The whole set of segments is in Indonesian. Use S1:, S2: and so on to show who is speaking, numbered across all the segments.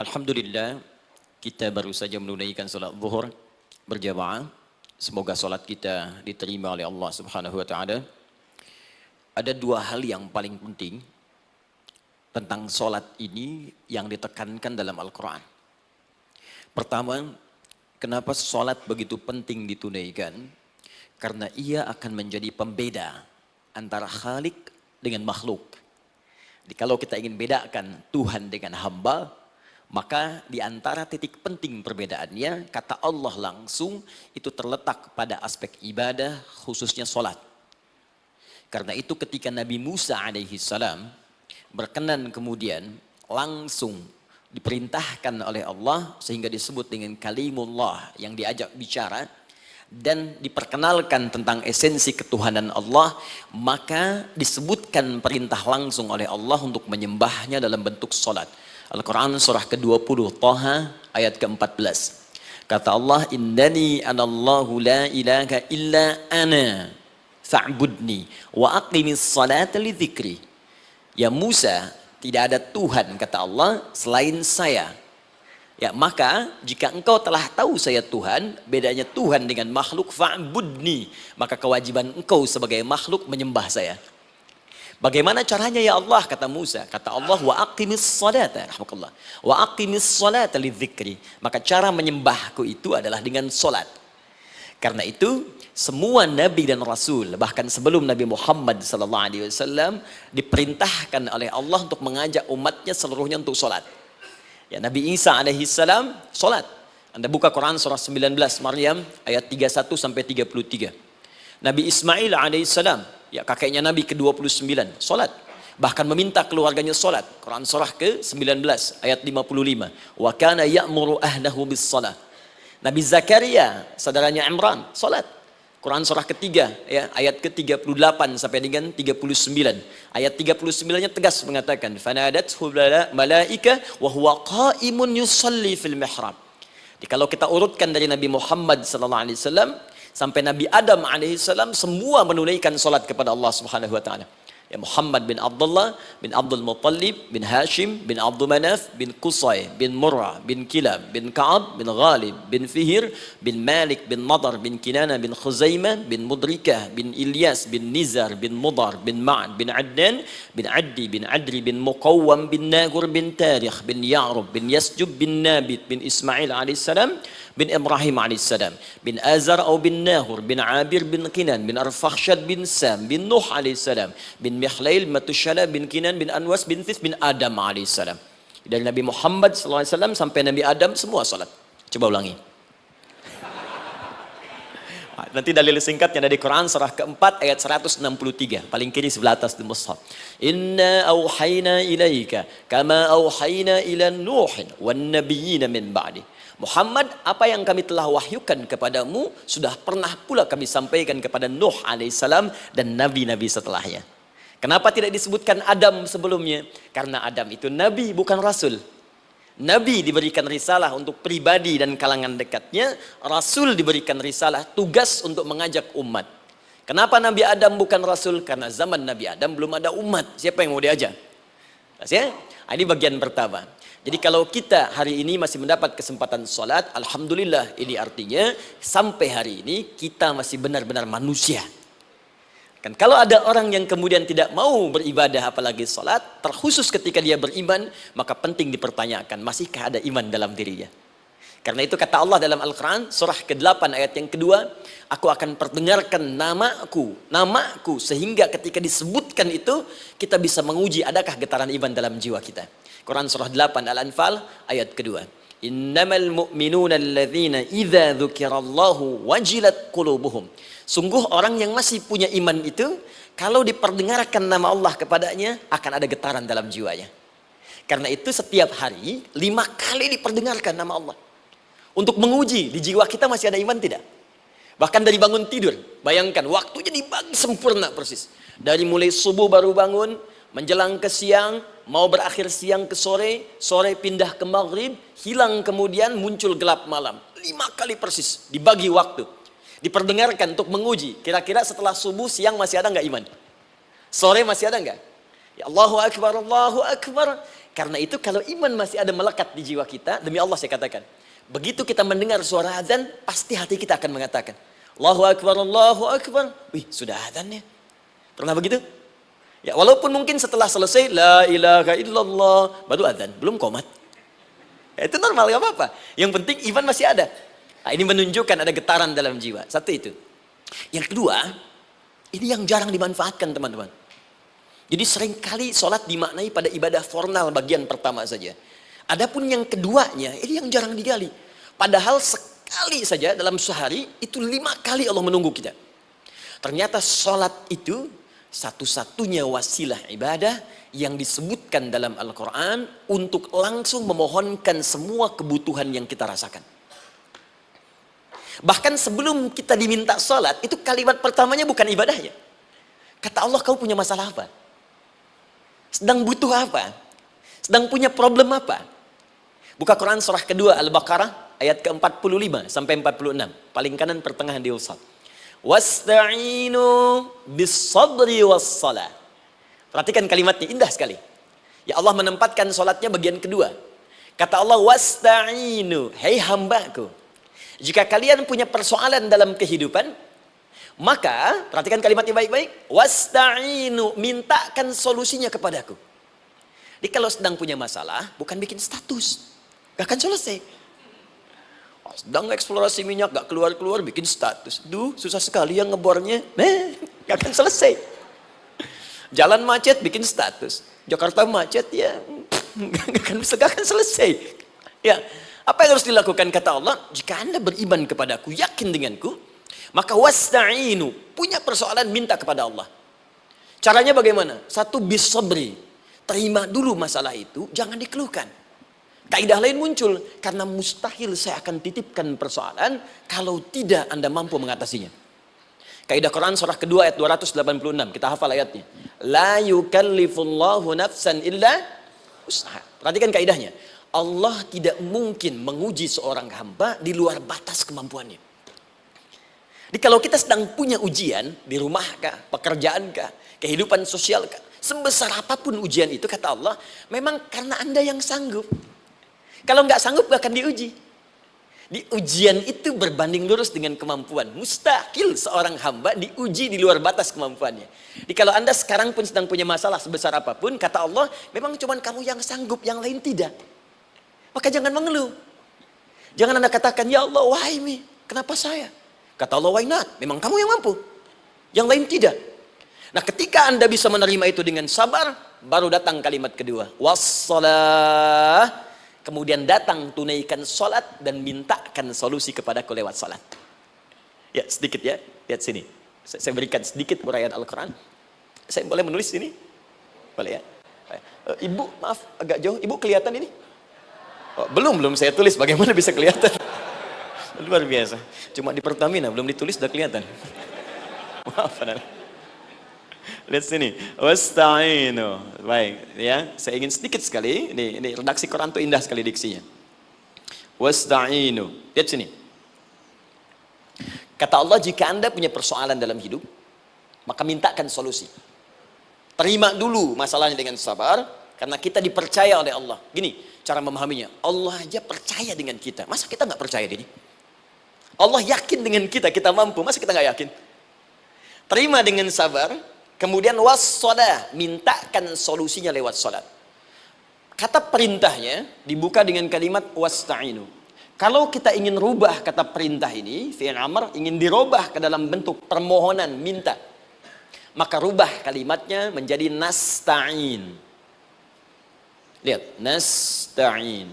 S1: Alhamdulillah, kita baru saja menunaikan salat zuhur berjamaah. Semoga salat kita diterima oleh Allah Subhanahu wa taala. Ada dua hal yang paling penting tentang salat ini yang ditekankan dalam Al-Qur'an. Pertama, kenapa salat begitu penting ditunaikan? Karena ia akan menjadi pembeda antara Khalik dengan makhluk. Jadi kalau kita ingin bedakan Tuhan dengan hamba, maka di antara titik penting perbedaannya, kata Allah langsung itu terletak pada aspek ibadah, khususnya sholat. Karena itu ketika Nabi Musa alaihi salam berkenan kemudian langsung diperintahkan oleh Allah sehingga disebut dengan kalimullah yang diajak bicara dan diperkenalkan tentang esensi ketuhanan Allah, maka disebutkan perintah langsung oleh Allah untuk menyembahnya dalam bentuk sholat. Al-Quran surah ke-20 Taha ayat ke-14. Kata Allah, innani anallahu la ilaha illa ana fa'budni wa aqimis salata li dzikri. Ya Musa, tidak ada Tuhan kata Allah selain saya. Ya maka jika engkau telah tahu saya Tuhan, bedanya Tuhan dengan makhluk, fa'budni, maka kewajiban engkau sebagai makhluk menyembah saya. Bagaimana caranya ya Allah, kata Musa? Kata Allah, wa aqimis salata, rahmatullah. Wa aqimis salata li dzikri. Maka cara menyembahku itu adalah dengan salat. Karena itu semua nabi dan rasul, bahkan sebelum Nabi Muhammad SAW diperintahkan oleh Allah untuk mengajak umatnya seluruhnya untuk salat. Ya, Nabi Isa alaihi salam salat. Anda buka Quran surah 19 Maryam ayat 31 sampai 33. Nabi Ismail alaihissalam, ya kakeknya Nabi ke-29, solat. Bahkan meminta keluarganya solat. Quran surah ke-19 ayat 55. Wa kana ya'muru ahlahu bis salat. Nabi Zakaria, saudaranya Imran, solat. Quran surah ketiga, ya, ayat ke-38 sampai dengan 39. Ayat 39-nya tegas mengatakan, fanadathu malaika wa huwa qa'imun yusalli fil mihrab. Jadi kalau kita urutkan dari Nabi Muhammad sallallahu alaihi wasallam sampai Nabi Adam alaihissalam, semua menunaikan salat kepada Allah Subhanahu wa taala. Ya Muhammad bin Abdullah bin Abdul Muttalib bin Hashim bin Abdul Manaf bin Qusay bin Murrah bin Kilab bin Ka'ab bin Ghalib bin Fihir bin Malik bin Nadar bin Kinana bin Khuzaimah bin Mudrikah bin Ilyas bin Nizar bin Mudar bin Ma'ad bin Adnan bin Addi bin Adri bin Muqawwam bin Nagur bin Tarikh bin Ya'rub bin Yasjub bin Nabit bin Ismail alaihissalam bin Ibrahim alaihissalam bin Azar atau bin Nahur bin Abir bin Kinan bin Arfakhshad bin Sam bin Nuh alaihissalam bin Mikhlail Matushala bin Kinan bin Anwas bin Thith bin Adam alaihissalam. Dari Nabi Muhammad SAW sampai Nabi Adam semua salat. Coba ulangi. Nanti dalil singkatnya dari Quran surah keempat ayat 163 paling kiri sebelah atas di mushaf. Inna auhayna ilaika kama auhayna ila Nuhin wan nabiyyin min ba'di. Muhammad, apa yang kami telah wahyukan kepadamu sudah pernah pula kami sampaikan kepada Nuh alaihissalam dan nabi-nabi setelahnya. Kenapa tidak disebutkan Adam sebelumnya? Karena Adam itu nabi bukan rasul. Nabi diberikan risalah untuk pribadi dan kalangan dekatnya, rasul diberikan risalah tugas untuk mengajak umat. Kenapa Nabi Adam bukan rasul? Karena zaman Nabi Adam belum ada umat. Siapa yang mau diajak? Ya? Ini bagian pertama. Jadi kalau kita hari ini masih mendapat kesempatan sholat, alhamdulillah, ini artinya sampai hari ini kita masih benar-benar manusia. Kan kalau ada orang yang kemudian tidak mau beribadah apalagi sholat, terkhusus ketika dia beriman, maka penting dipertanyakan, masihkah ada iman dalam dirinya? Karena itu kata Allah dalam Al-Quran, surah ke-8 ayat yang kedua, aku akan perdengarkan namaku, sehingga ketika disebutkan itu, kita bisa menguji adakah getaran iman dalam jiwa kita. Quran surah 8 Al-Anfal ayat kedua. Innamal mu'minuna alladzina idza dzukirallahu wajilat qulubuhum. Sungguh orang yang masih punya iman itu, kalau diperdengarkan nama Allah kepadanya, akan ada getaran dalam jiwanya. Karena itu setiap hari 5 kali diperdengarkan nama Allah. Untuk menguji di jiwa kita masih ada iman tidak? Bahkan dari bangun tidur, bayangkan waktunya dibagi sempurna persis. Dari mulai subuh baru bangun, menjelang ke siang, mau berakhir siang ke sore, sore pindah ke maghrib, hilang kemudian muncul gelap malam. 5 kali persis dibagi waktu. Diperdengarkan untuk menguji, kira-kira setelah subuh siang masih ada nggak iman? Sore masih ada nggak? Ya Allahu Akbar, Allahu Akbar. Karena itu kalau iman masih ada melekat di jiwa kita, demi Allah saya katakan, begitu kita mendengar suara azan, pasti hati kita akan mengatakan, Allahu Akbar, Allahu Akbar. Wih, sudah azannya. Pernah begitu? Ya, walaupun mungkin setelah selesai, La ilaha illallah, baru azan, belum qomat. Ya, itu normal, gak apa-apa. Yang penting iman masih ada. Nah, ini menunjukkan ada getaran dalam jiwa. Satu itu. Yang kedua, ini yang jarang dimanfaatkan teman-teman. Jadi seringkali sholat dimaknai pada ibadah formal bagian pertama saja. Adapun yang keduanya, ini yang jarang digali. Padahal sekali saja dalam sehari, itu 5 kali Allah menunggu kita. Ternyata sholat itu satu-satunya wasilah ibadah yang disebutkan dalam Al-Quran untuk langsung memohonkan semua kebutuhan yang kita rasakan. Bahkan sebelum kita diminta sholat, itu kalimat pertamanya bukan ibadahnya. Kata Allah, kau punya masalah apa? Sedang butuh apa? Sedang punya problem apa? Buka Quran surah kedua Al-Baqarah ayat ke-45 sampai 46. Paling kanan pertengahan di usal. Wasta'inu bis-sabri was-salah. Perhatikan kalimatnya, indah sekali. Ya Allah menempatkan salatnya bagian kedua. Kata Allah, wasta'inu, hei hambaku. Jika kalian punya persoalan dalam kehidupan, maka, perhatikan kalimatnya baik-baik. Wasta'inu, mintakan solusinya kepadaku. Jadi kalau sedang punya masalah, bukan bikin status. Gak akan selesai. Sedang eksplorasi minyak, gak keluar-keluar, bikin status. Duh, susah sekali yang ngebornya. Gak akan selesai. Jalan macet, bikin status. Jakarta macet, ya gak akan selesai. Ya, apa yang harus dilakukan kata Allah? Jika Anda beriman kepadaku, yakin denganku, maka wasta'inu, punya persoalan minta kepada Allah. Caranya bagaimana? Satu, bis-sabri. Terima dulu masalah itu, jangan dikeluhkan. Kaidah lain muncul, karena mustahil saya akan titipkan persoalan kalau tidak Anda mampu mengatasinya. Kaidah Quran surah kedua ayat 286, kita hafal ayatnya. La yukallifullahu nafsan illa usaha. Perhatikan kaidahnya. Allah tidak mungkin menguji seorang hamba di luar batas kemampuannya. Jadi kalau kita sedang punya ujian di rumah kah, pekerjaan kah, kehidupan sosial kah, sebesar apapun ujian itu kata Allah, memang karena Anda yang sanggup. Kalau nggak sanggup nggak akan diuji. Di ujian itu berbanding lurus dengan kemampuan. Mustahil seorang hamba diuji di luar batas kemampuannya. Jadi kalau Anda sekarang pun sedang punya masalah sebesar apapun, kata Allah, memang cuma kamu yang sanggup, yang lain tidak. Maka jangan mengeluh. Jangan Anda katakan, ya Allah, why me? Kenapa saya? Kata Allah, why not? Memang kamu yang mampu. Yang lain tidak. Nah, ketika Anda bisa menerima itu dengan sabar, baru datang kalimat kedua. Wassalah. Kemudian datang tunaikan sholat dan mintakan solusi kepadaku lewat sholat. Ya, sedikit ya. Lihat sini. Saya berikan sedikit uraian Al-Quran. Saya boleh menulis ini? Boleh ya? Ibu, maaf, agak jauh. Ibu kelihatan ini? Oh, belum saya tulis. Bagaimana bisa kelihatan? Luar biasa. Cuma di Pertamina belum ditulis sudah kelihatan. Maaf, lihat sini. Wasta'inu. Baik, ya. Saya ingin sedikit sekali. Ini redaksi Quran itu indah sekali diksinya. Wasta'inu. Lihat sini. Kata Allah, jika Anda punya persoalan dalam hidup, maka mintakan solusi. Terima dulu masalahnya dengan sabar, karena kita dipercaya oleh Allah. Gini cara memahaminya. Allah aja percaya dengan kita. Masa kita nggak percaya diri? Allah yakin dengan kita mampu. Masa kita nggak yakin? Terima dengan sabar. Kemudian wassalah, mintakan solusinya lewat salat. Kata perintahnya dibuka dengan kalimat wasta'inu. Kalau kita ingin rubah kata perintah ini, fi'il amr, ingin dirubah ke dalam bentuk permohonan, minta, maka rubah kalimatnya menjadi nasta'in. Lihat, nasta'in.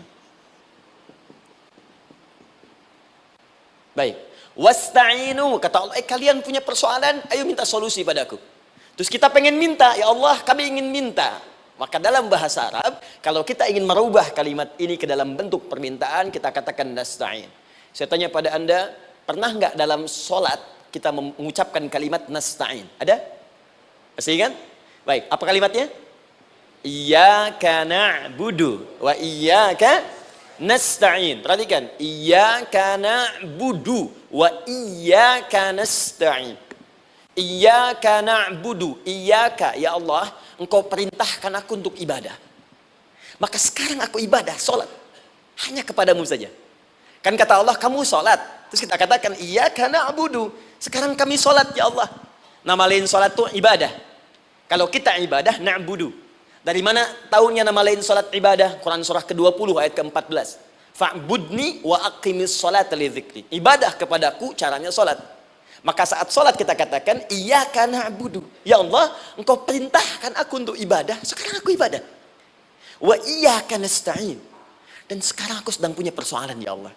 S1: Baik, wasta'inu, kata Allah, kalian punya persoalan, ayo minta solusi padaku. Terus kita pengen minta, ya Allah kami ingin minta. Maka dalam bahasa Arab, kalau kita ingin merubah kalimat ini ke dalam bentuk permintaan, kita katakan nasta'in. Saya tanya pada Anda, pernah nggak dalam sholat kita mengucapkan kalimat nasta'in? Ada? Masih ingat? Baik, apa kalimatnya? Iyyaka na'budu wa iyyaka nasta'in. Perhatikan, iyyaka na'budu wa iyyaka nasta'in. Iyyaka na'budu, iyyaka, ya Allah, engkau perintahkan aku untuk ibadah. Maka sekarang aku ibadah, sholat. Hanya kepadamu saja. Kan kata Allah, kamu sholat. Terus kita katakan, iyyaka na'budu. Sekarang kami sholat ya Allah. Nama lain sholat itu ibadah. Kalau kita ibadah, na'budu. Dari mana tahunya nama lain sholat ibadah? Quran surah ke-20 ayat ke-14. Fa'budni wa aqimis sholata li dzikri. Ibadah kepadaku caranya sholat. Maka saat sholat kita katakan, iyyaka na'budu. Ya Allah, engkau perintahkan aku untuk ibadah. Sekarang aku ibadah. Wa iyyaka nasta'in. Dan sekarang aku sedang punya persoalan ya Allah.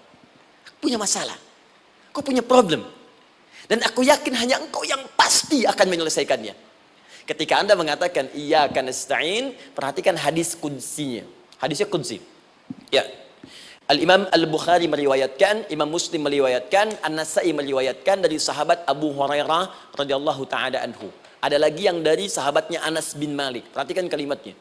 S1: Aku punya masalah. Aku punya problem. Dan aku yakin hanya engkau yang pasti akan menyelesaikannya. Ketika Anda mengatakan iyyaka nasta'in, perhatikan hadis qudsinya. Hadisnya qudsi. Ya. Al-Imam Al-Bukhari meriwayatkan, Imam Muslim meriwayatkan, An-Nasa'i meriwayatkan dari sahabat Abu Hurairah radhiyallahu taala anhu. Ada lagi yang dari sahabatnya Anas bin Malik. Perhatikan kalimatnya.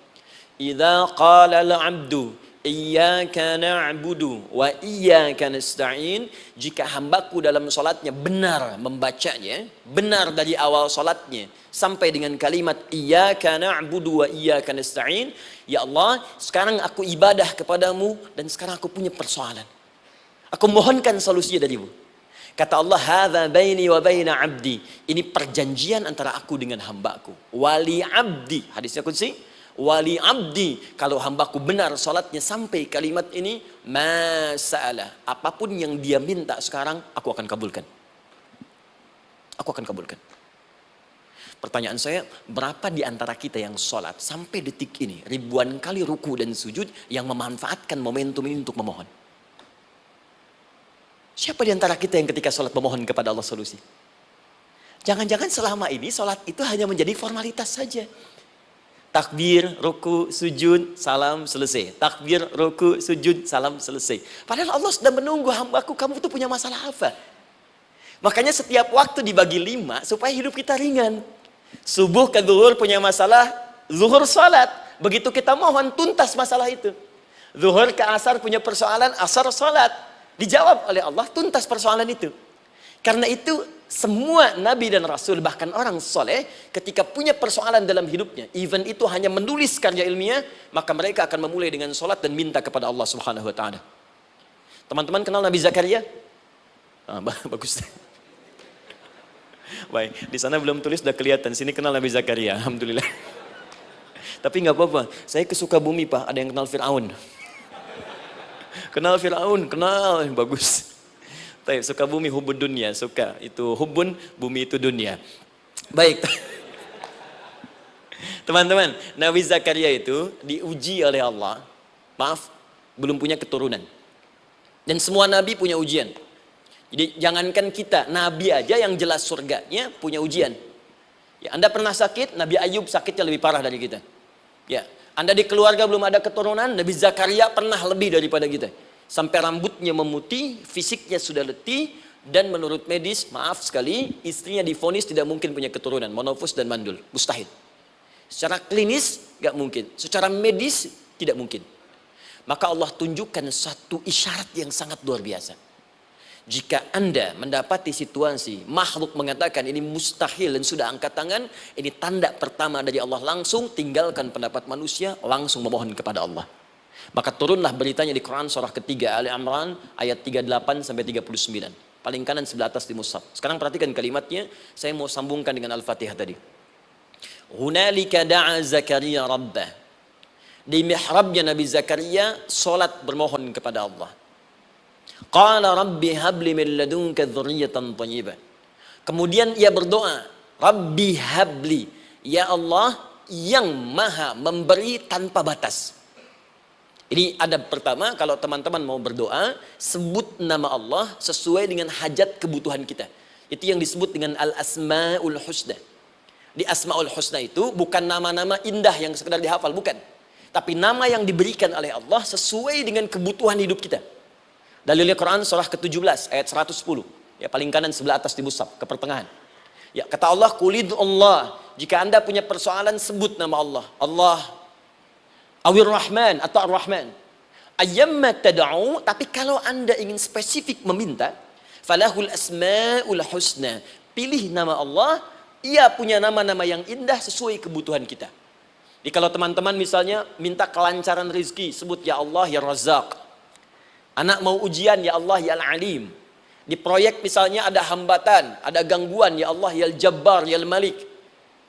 S1: Idza qala al-'abdu iyyaka na'budu wa iyyaka nasta'in, jika hambaku dalam salatnya benar membacanya, benar dari awal salatnya sampai dengan kalimat iyyaka na'budu wa iyyaka nasta'in, ya Allah, sekarang aku ibadah kepadamu dan sekarang aku punya persoalan. Aku mohonkan solusinya darimu. Kata Allah, hadza baini wa baina 'abdi. Ini perjanjian antara aku dengan hambaku. Wali 'abdi, hadisnya qudsi. Wali abdi, kalau hambaku benar salatnya sampai kalimat ini, masalah, apapun yang dia minta sekarang, aku akan kabulkan. Aku akan kabulkan. Pertanyaan saya, berapa di antara kita yang salat sampai detik ini, ribuan kali ruku dan sujud, yang memanfaatkan momentum ini untuk memohon? Siapa di antara kita yang ketika salat memohon kepada Allah solusi? Jangan-jangan selama ini salat itu hanya menjadi formalitas saja. Takbir, ruku, sujud, salam, selesai. Takbir, ruku, sujud, salam, selesai. Padahal Allah sudah menunggu hambaku, kamu tuh punya masalah apa? Makanya setiap waktu dibagi 5 supaya hidup kita ringan. Subuh ke zuhur punya masalah, zuhur salat. Begitu kita mohon, tuntas masalah itu. Zuhur ke asar punya persoalan, asar salat. Dijawab oleh Allah, tuntas persoalan itu. Karena itu semua nabi dan rasul, bahkan orang soleh, ketika punya persoalan dalam hidupnya, even itu hanya menulis karya ilmiah, maka mereka akan memulai dengan sholat dan minta kepada Allah Subhanahu Wa Taala. Teman-teman kenal Nabi Zakaria? Bagus. Baik, di sana belum tulis, sudah kelihatan. Sini kenal Nabi Zakaria, alhamdulillah. Tapi nggak apa-apa. Saya ke Sukabumi Pak, ada yang kenal Fir'aun. Kenal Fir'aun, kenal, bagus. Sukabumi hubun dunia, suka itu hubun, bumi itu dunia. Baik. Teman-teman, Nabi Zakaria itu diuji oleh Allah. Maaf, belum punya keturunan. Dan semua nabi punya ujian. Jadi jangankan kita, nabi aja yang jelas surganya punya ujian. Ya, Anda pernah sakit, Nabi Ayub sakitnya lebih parah dari kita. Ya, Anda di keluarga belum ada keturunan, Nabi Zakaria pernah lebih daripada kita. Sampai rambutnya memutih, fisiknya sudah letih, dan menurut medis, maaf sekali, istrinya divonis tidak mungkin punya keturunan, monofus dan mandul, mustahil. Secara klinis, gak mungkin. Secara medis, tidak mungkin. Maka Allah tunjukkan satu isyarat yang sangat luar biasa. Jika Anda mendapati situasi, makhluk mengatakan ini mustahil dan sudah angkat tangan, ini tanda pertama dari Allah, langsung tinggalkan pendapat manusia, langsung memohon kepada Allah. Maka turunlah beritanya di Quran surah ketiga Ali Imran ayat 38 sampai 39. Paling kanan sebelah atas di mushaf. Sekarang perhatikan kalimatnya, saya mau sambungkan dengan Al-Fatihah tadi. Hunalika da'a Zakaria rabbah. Di mihrabnya Nabi Zakaria salat bermohon kepada Allah. Qala rabbi habli min ladunka dzurriyyatan thayyibah. Kemudian ia berdoa, Rabbi habli, ya Allah yang maha memberi tanpa batas. Ini adab pertama, kalau teman-teman mau berdoa, sebut nama Allah sesuai dengan hajat kebutuhan kita. Itu yang disebut dengan Al-Asma'ul Husna. Di Asma'ul Husna itu bukan nama-nama indah yang sekedar dihafal, bukan. Tapi nama yang diberikan oleh Allah sesuai dengan kebutuhan hidup kita. Dalilnya Quran surah ke-17 ayat 110. Ya, paling kanan sebelah atas di mushaf, ke pertengahan. Ya, kata Allah, Qulid Allah. Jika Anda punya persoalan, sebut nama Allah. Allah Awir Rahman atau Ar-Rahman. Ayyamma tad'u, tapi kalau Anda ingin spesifik meminta, falahul asmaul husna. Pilih nama Allah, ia punya nama-nama yang indah sesuai kebutuhan kita. Jadi kalau teman-teman misalnya minta kelancaran rezeki, sebut ya Allah ya Razzaq. Anak mau ujian, ya Allah ya Al-Alim. Di proyek misalnya ada hambatan, ada gangguan, ya Allah ya Al-Jabbar ya Al-Malik.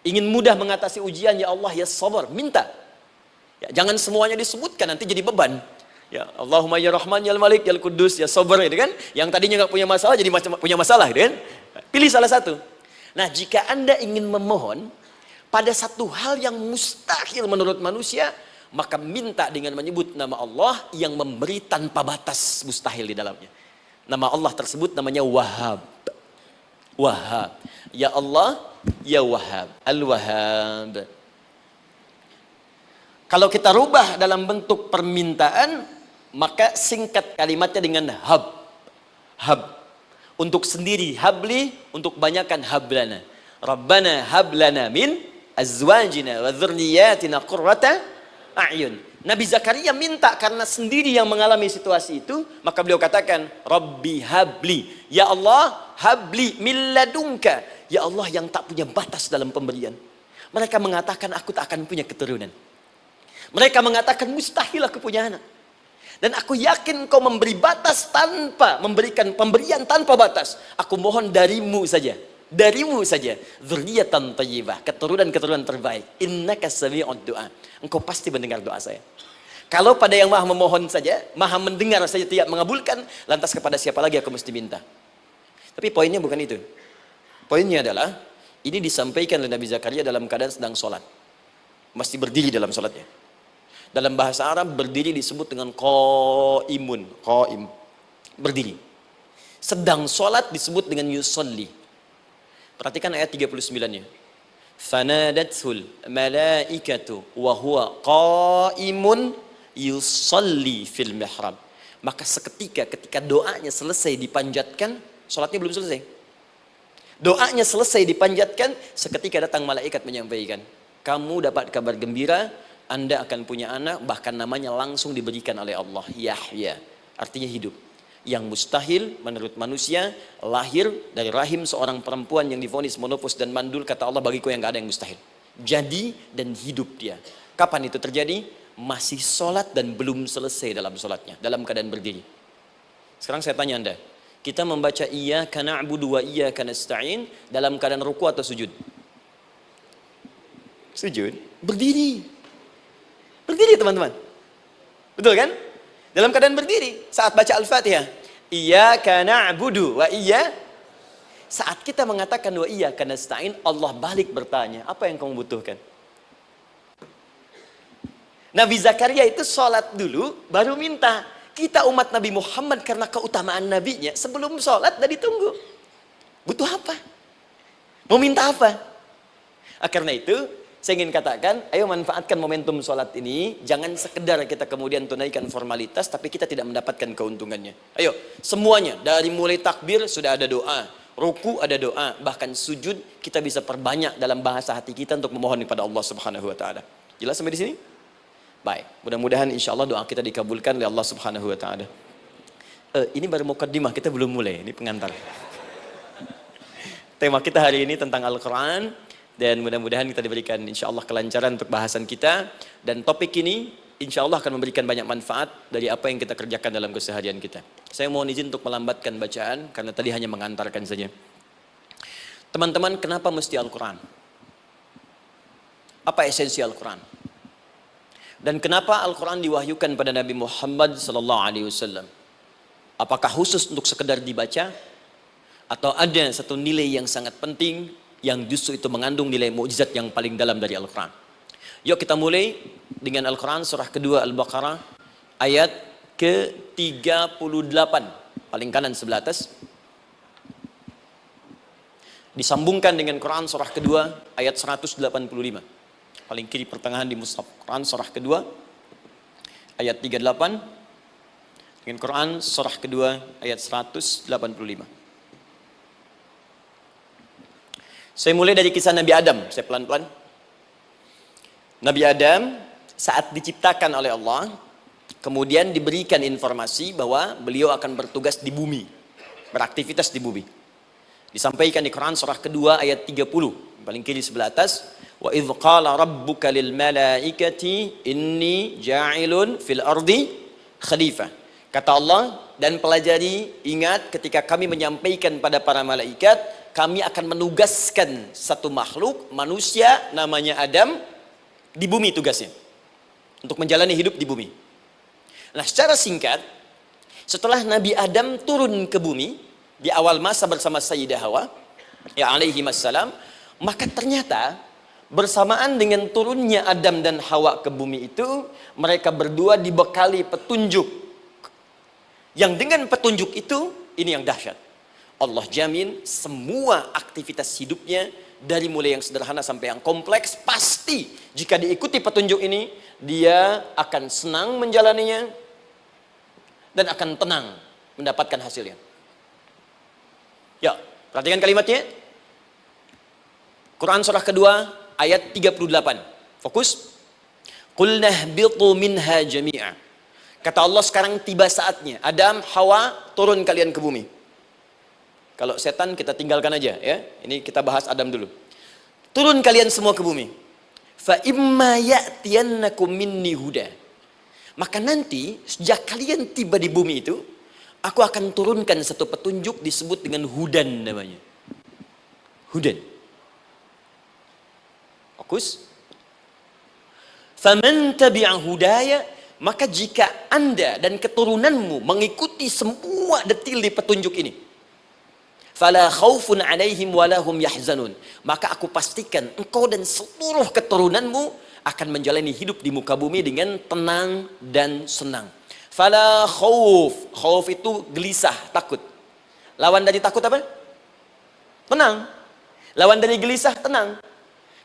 S1: Ingin mudah mengatasi ujian, ya Allah ya Sabar. Minta. Ya, jangan semuanya disebutkan, nanti jadi beban. Ya Allahumma ya Rahman ya Al-Malik ya Al-Quddus ya Sabar, gitu kan? Yang tadinya nggak punya masalah jadi punya masalah, gitu kan? Pilih salah satu. Nah, jika Anda ingin memohon pada satu hal yang mustahil menurut manusia, maka minta dengan menyebut nama Allah yang memberi tanpa batas mustahil di dalamnya. Nama Allah tersebut namanya Wahhab. Wahhab. Ya Allah, ya Wahhab. Al-Wahhab. Kalau kita rubah dalam bentuk permintaan, maka singkat kalimatnya dengan hab. Hab. Untuk sendiri habli, untuk banyakkan hablana. Rabbana hablana min azwajina wa dzurriyyatina qurrata a'yun. Nabi Zakaria minta karena sendiri yang mengalami situasi itu, maka beliau katakan, Rabbi habli, ya Allah habli min ladunka, ya Allah yang tak punya batas dalam pemberian. Mereka mengatakan aku tak akan punya keturunan. Mereka mengatakan mustahil aku punya anak. Dan aku yakin kau memberi batas tanpa memberikan pemberian tanpa batas. Aku mohon darimu saja. Darimu saja, dzurriyyatan thayyibah, keturunan-keturunan terbaik. Innaka sami'ud du'a. Engkau pasti mendengar doa saya. Kalau pada yang maha memohon saja, maha mendengar saja tidak mengabulkan, lantas kepada siapa lagi aku mesti minta? Tapi poinnya bukan itu. Poinnya adalah, ini disampaikan oleh Nabi Zakaria dalam keadaan sedang sholat. Mesti berdiri dalam sholatnya. Dalam bahasa Arab, berdiri disebut dengan qaimun. Qaim. Berdiri. Sedang sholat disebut dengan yusolli. Perhatikan ayat 39-nya. Fanadathul malaikatu wa huwa qaimun yusalli fil mihrab. Maka seketika ketika doanya selesai dipanjatkan, sholatnya belum selesai. Doanya selesai dipanjatkan, seketika datang malaikat menyampaikan, kamu dapat kabar gembira, Anda akan punya anak, bahkan namanya langsung diberikan oleh Allah, Yahya. Artinya hidup. Yang mustahil menurut manusia, lahir dari rahim seorang perempuan yang divonis monopos dan mandul, kata Allah, bagiku yang gak ada yang mustahil. Jadi dan hidup dia. Kapan itu terjadi? Masih sholat dan belum selesai dalam sholatnya, dalam keadaan berdiri. Sekarang saya tanya Anda, kita membaca iyyaka na'budu wa iyyaka nasta'in dalam keadaan ruku atau sujud? Sujud. Berdiri. Berdiri teman-teman. Betul kan? Dalam keadaan berdiri saat baca Al-Fatihah. Iyyaka na'budu wa saat kita mengatakan wa iyyaka nasta'in, Allah balik bertanya, apa yang kamu butuhkan? Nabi Zakaria itu sholat dulu baru minta. Kita umat Nabi Muhammad karena keutamaan nabinya, sebelum sholat dah ditunggu. Butuh apa? Mau minta apa? Karena itu saya ingin katakan, ayo manfaatkan momentum sholat ini. Jangan sekedar kita kemudian tunaikan formalitas, tapi kita tidak mendapatkan keuntungannya. Ayo, semuanya. Dari mulai takbir sudah ada doa. Ruku ada doa. Bahkan sujud kita bisa perbanyak dalam bahasa hati kita untuk memohon kepada Allah Subhanahu Wa Taala. Jelas sampai di sini? Baik. Mudah-mudahan insya Allah doa kita dikabulkan oleh Allah Subhanahu Wa Taala. Ini baru mukaddimah, kita belum mulai. Ini pengantar. Tema kita hari ini tentang Al-Quran. Dan mudah-mudahan kita diberikan insya Allah kelancaran untuk bahasan kita. Dan topik ini insya Allah akan memberikan banyak manfaat dari apa yang kita kerjakan dalam keseharian kita. Saya mohon izin untuk melambatkan bacaan karena tadi hanya mengantarkan saja. Teman-teman, kenapa mesti Al-Quran? Apa esensi Al-Quran? Dan kenapa Al-Quran diwahyukan pada Nabi Muhammad SAW? Apakah khusus untuk sekedar dibaca? Atau ada satu nilai yang sangat penting yang justru itu mengandung nilai mukjizat yang paling dalam dari Al-Quran? Yuk kita mulai dengan Al-Quran surah kedua Al-Baqarah ayat ke-38, paling kanan sebelah atas. Disambungkan dengan Quran surah kedua ayat 185, paling kiri pertengahan di mushaf. Quran surah kedua ayat 38 dengan Quran surah kedua ayat 185. Saya mulai dari kisah Nabi Adam, saya pelan-pelan. Nabi Adam saat diciptakan oleh Allah, kemudian diberikan informasi bahwa beliau akan bertugas di bumi, beraktivitas di bumi. Disampaikan di Quran surah kedua ayat 30, paling kiri sebelah atas. Wa idh qala rabbuka lil malaikati inni ja'ilun fil ardi khalifah. Kata Allah, dan pelajari, ingat ketika kami menyampaikan pada para malaikat, kami akan menugaskan satu makhluk, manusia namanya Adam, di bumi tugasnya. Untuk menjalani hidup di bumi. Nah, secara singkat, setelah Nabi Adam turun ke bumi, di awal masa bersama Sayyidah Hawa, ya alaihi wassalam, maka ternyata bersamaan dengan turunnya Adam dan Hawa ke bumi itu, mereka berdua dibekali petunjuk. Yang dengan petunjuk itu, ini yang dahsyat. Allah jamin semua aktivitas hidupnya, dari mulai yang sederhana sampai yang kompleks, pasti jika diikuti petunjuk ini, dia akan senang menjalaninya, dan akan tenang mendapatkan hasilnya. Ya, perhatikan kalimatnya. Quran surah kedua, ayat 38. Fokus. Qul nahbitu minha jami'a. Kata Allah, sekarang tiba saatnya. Adam, Hawa, turun kalian ke bumi. Kalau setan kita tinggalkan aja ya. Ini kita bahas Adam dulu. Turun kalian semua ke bumi. Fa imma ya'tiyannakum minni huda. Maka nanti sejak kalian tiba di bumi itu, aku akan turunkan satu petunjuk disebut dengan hudan namanya. Hudan. Fokus. Faman tabi'a hudaya, maka jika Anda dan keturunanmu mengikuti semua detil di petunjuk ini, fala khaufun 'alaihim wa lahum yahzanun, maka aku pastikan engkau dan seluruh keturunanmu akan menjalani hidup di muka bumi dengan tenang dan senang. Fala khauf, khauf itu gelisah, takut. Lawan dari takut apa? Tenang. Lawan dari gelisah, tenang.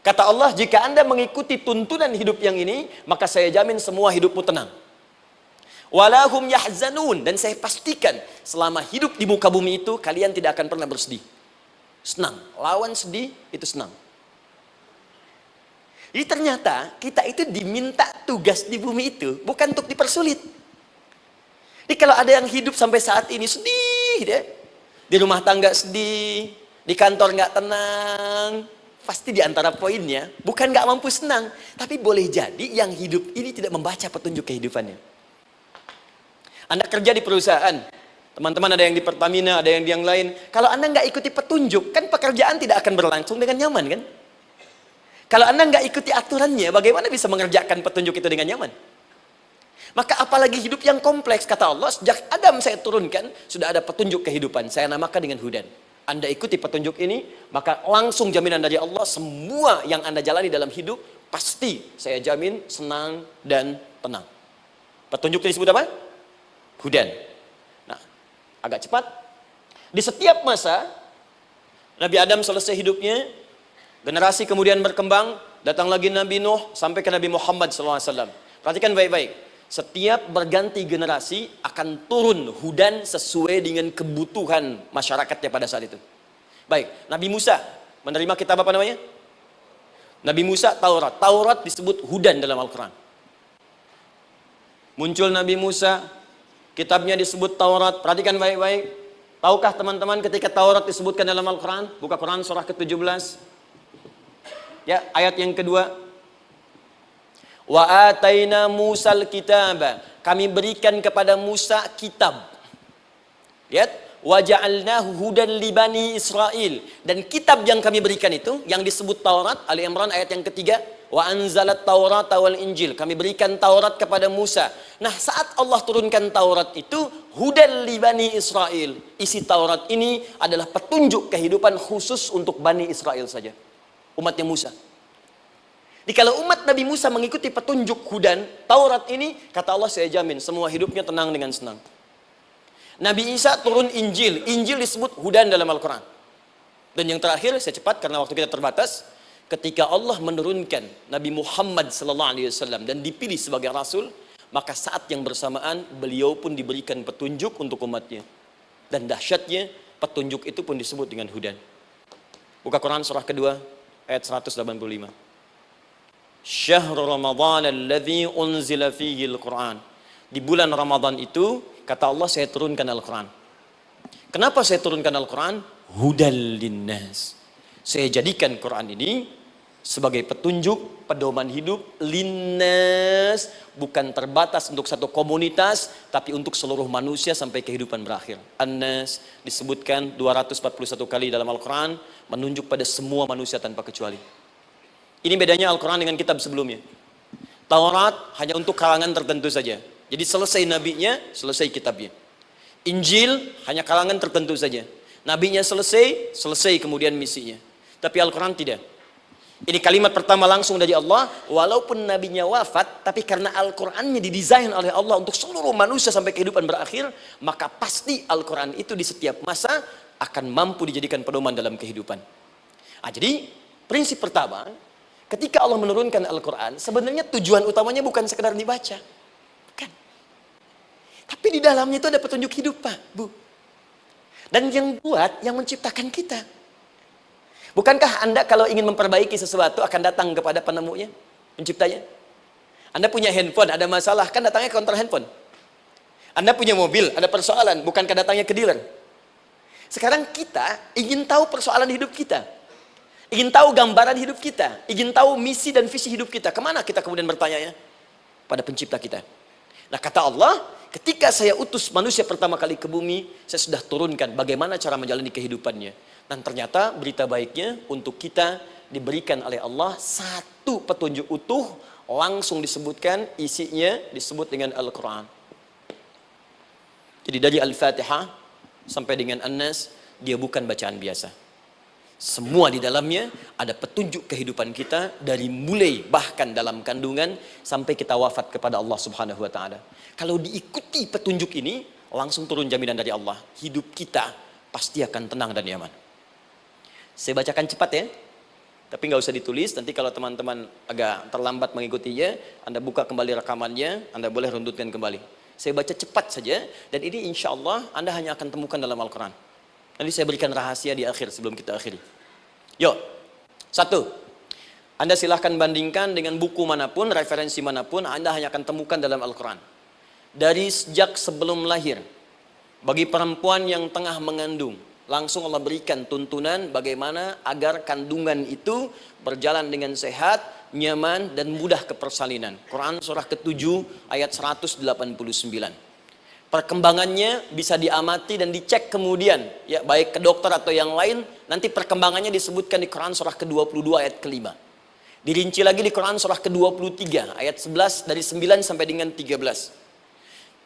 S1: Kata Allah, jika Anda mengikuti tuntunan hidup yang ini, maka saya jamin semua hidupmu tenang. Walahum yahzanun, dan saya pastikan selama hidup di muka bumi itu, kalian tidak akan pernah bersedih. Senang. Lawan sedih, itu senang. Jadi ternyata kita itu diminta tugas di bumi itu bukan untuk dipersulit. Jadi kalau ada yang hidup sampai saat ini sedih deh, di rumah tangga sedih, di kantor nggak tenang, pasti di antara poinnya bukan nggak mampu senang, tapi boleh jadi yang hidup ini tidak membaca petunjuk kehidupannya. Anda kerja di perusahaan, teman-teman ada yang di Pertamina, ada yang di yang lain. Kalau Anda nggak ikuti petunjuk, kan pekerjaan tidak akan berlangsung dengan nyaman kan? Kalau Anda nggak ikuti aturannya, bagaimana bisa mengerjakan petunjuk itu dengan nyaman? Maka apalagi hidup yang kompleks, kata Allah, sejak Adam saya turunkan, sudah ada petunjuk kehidupan, saya namakan dengan hudan. Anda ikuti petunjuk ini, maka langsung jaminan dari Allah, semua yang Anda jalani dalam hidup, pasti saya jamin senang dan tenang. Petunjuk ini disebut apa? Hudan. Nah, agak cepat. Di setiap masa, Nabi Adam selesai hidupnya, generasi kemudian berkembang, datang lagi Nabi Nuh, sampai ke Nabi Muhammad SAW. Perhatikan baik-baik. Setiap berganti generasi akan turun hudan sesuai dengan kebutuhan masyarakatnya pada saat itu. Baik, Nabi Musa menerima kitab apa namanya? Nabi Musa Taurat. Taurat disebut hudan dalam Al-Quran. Muncul Nabi Musa, kitabnya disebut Taurat. Perhatikan baik-baik. Tahukah teman-teman ketika Taurat disebutkan dalam Al-Quran? Buka Quran surah ke-17. Ya, ayat yang kedua. Wa ataina Musal kitaba. Kami berikan kepada Musa kitab. Lihat, wa ja'alnahu hudan li bani Israil. Dan kitab yang kami berikan itu, yang disebut Taurat, Ali Imran ayat yang ketiga, wa anzalat Taurata wal Injil. Kami berikan Taurat kepada Musa. Nah, saat Allah turunkan Taurat itu, hudan li bani Israil. Isi Taurat ini adalah petunjuk kehidupan khusus untuk Bani Israel saja. Umatnya Musa. Jadi kalau umat Nabi Musa mengikuti petunjuk hudan, Taurat ini, kata Allah saya jamin semua hidupnya tenang dengan senang. Nabi Isa turun Injil. Injil disebut hudan dalam Al-Quran. Dan yang terakhir, saya cepat karena waktu kita terbatas, ketika Allah menurunkan Nabi Muhammad SAW dan dipilih sebagai Rasul, maka saat yang bersamaan beliau pun diberikan petunjuk untuk umatnya. Dan dahsyatnya, petunjuk itu pun disebut dengan hudan. Buka Quran surah kedua, ayat 185. Syahrul Ramadan alladzi unzila fihi al-Quran. Di bulan Ramadan itu, kata Allah saya turunkan Al-Quran. Kenapa saya turunkan Al-Quran? Hudal linnas. Saya jadikan Quran ini sebagai petunjuk, pedoman hidup, linnas, bukan terbatas untuk satu komunitas, tapi untuk seluruh manusia sampai kehidupan berakhir. An-Nas disebutkan 241 kali dalam Al-Quran, menunjuk pada semua manusia tanpa kecuali. Ini bedanya Al-Quran dengan kitab sebelumnya. Taurat hanya untuk kalangan tertentu saja. Jadi selesai nabinya, selesai kitabnya. Injil hanya kalangan tertentu saja. Nabinya selesai, selesai kemudian misinya. Tapi Al-Quran tidak. Ini kalimat pertama langsung dari Allah, walaupun nabinya wafat, tapi karena Al-Qur'annya didesain oleh Allah untuk seluruh manusia sampai kehidupan berakhir, maka pasti Al-Qur'an itu di setiap masa akan mampu dijadikan pedoman dalam kehidupan. Jadi prinsip pertama, ketika Allah menurunkan Al-Qur'an, sebenarnya tujuan utamanya bukan sekedar dibaca. Bukan. Tapi di dalamnya itu ada petunjuk hidup, Pak, Bu. Dan yang buat, yang menciptakan kita. Bukankah Anda kalau ingin memperbaiki sesuatu akan datang kepada penemunya, penciptanya? Anda punya handphone, ada masalah, kan datangnya ke counter handphone. Anda punya mobil, ada persoalan, bukankah datangnya ke dealer? Sekarang kita ingin tahu persoalan hidup kita. Ingin tahu gambaran hidup kita. Ingin tahu misi dan visi hidup kita. Kemana kita kemudian bertanya? Pada pencipta kita. Nah, kata Allah, ketika saya utus manusia pertama kali ke bumi, saya sudah turunkan bagaimana cara menjalani kehidupannya. Dan ternyata berita baiknya untuk kita diberikan oleh Allah satu petunjuk utuh, langsung disebutkan, isinya disebut dengan Al-Quran. Jadi dari Al-Fatihah sampai dengan An-Nas, dia bukan bacaan biasa. Semua di dalamnya ada petunjuk kehidupan kita dari mulai bahkan dalam kandungan sampai kita wafat kepada Allah Subhanahu wa taala. Kalau diikuti petunjuk ini, langsung turun jaminan dari Allah. Hidup kita pasti akan tenang dan nyaman. Saya bacakan cepat ya, tapi nggak usah ditulis. Nanti kalau teman-teman agak terlambat mengikutinya, Anda buka kembali rekamannya, Anda boleh runtutkan kembali. Saya baca cepat saja, dan ini insya Allah Anda hanya akan temukan dalam Al-Quran. Nanti saya berikan rahasia di akhir sebelum kita akhiri. Yuk, satu, Anda silahkan bandingkan dengan buku manapun, referensi manapun, Anda hanya akan temukan dalam Al-Quran. Dari sejak sebelum lahir, bagi perempuan yang tengah mengandung, langsung Allah berikan tuntunan bagaimana agar kandungan itu berjalan dengan sehat, nyaman, dan mudah ke persalinan. Quran surah ke-7 ayat 189. Perkembangannya bisa diamati dan dicek kemudian, ya baik ke dokter atau yang lain. Nanti perkembangannya disebutkan di Quran surah ke-22 ayat ke-5. Dirinci lagi di Quran surah ke-23 ayat 11 dari 9 sampai dengan 13.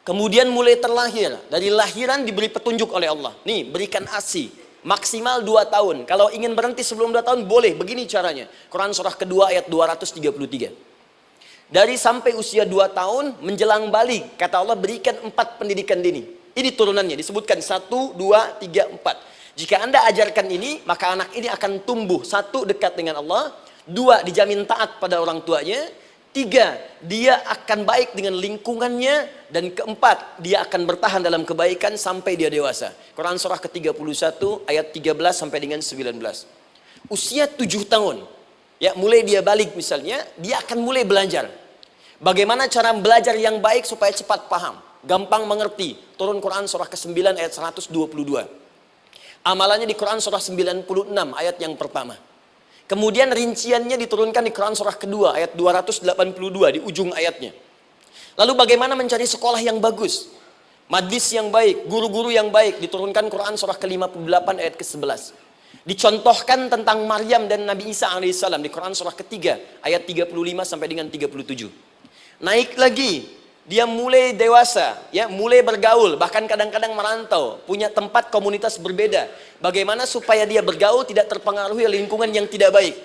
S1: Kemudian mulai terlahir, dari lahiran diberi petunjuk oleh Allah. Nih, berikan ASI, maksimal 2 tahun. Kalau ingin berhenti sebelum 2 tahun, boleh, begini caranya. Quran surah kedua ayat 233. Dari sampai usia 2 tahun, menjelang balik, kata Allah berikan 4 pendidikan dini. Ini turunannya, disebutkan 1, 2, 3, 4. Jika Anda ajarkan ini, maka anak ini akan tumbuh. 1, dekat dengan Allah. 2, dijamin taat pada orang tuanya. 3, dia akan baik dengan lingkungannya. Dan 4, dia akan bertahan dalam kebaikan sampai dia dewasa. Quran surah ke-31 ayat 13 sampai dengan 19. Usia 7 tahun, ya mulai dia balik misalnya, dia akan mulai belajar. Bagaimana cara belajar yang baik supaya cepat paham, gampang mengerti. Turun Quran surah ke-9 ayat 122. Amalannya di Quran surah 96 ayat yang pertama. Kemudian rinciannya diturunkan di Quran surah kedua ayat 282 di ujung ayatnya. Lalu bagaimana mencari sekolah yang bagus, majlis yang baik, guru-guru yang baik, diturunkan Quran surah ke-58 ayat ke-11. Dicontohkan tentang Maryam dan Nabi Isa alaihissalam di Quran surah ketiga ayat 35 sampai dengan 37. Naik lagi, dia mulai dewasa, ya mulai bergaul, bahkan kadang-kadang merantau, punya tempat komunitas berbeda. Bagaimana supaya dia bergaul tidak terpengaruhi lingkungan yang tidak baik.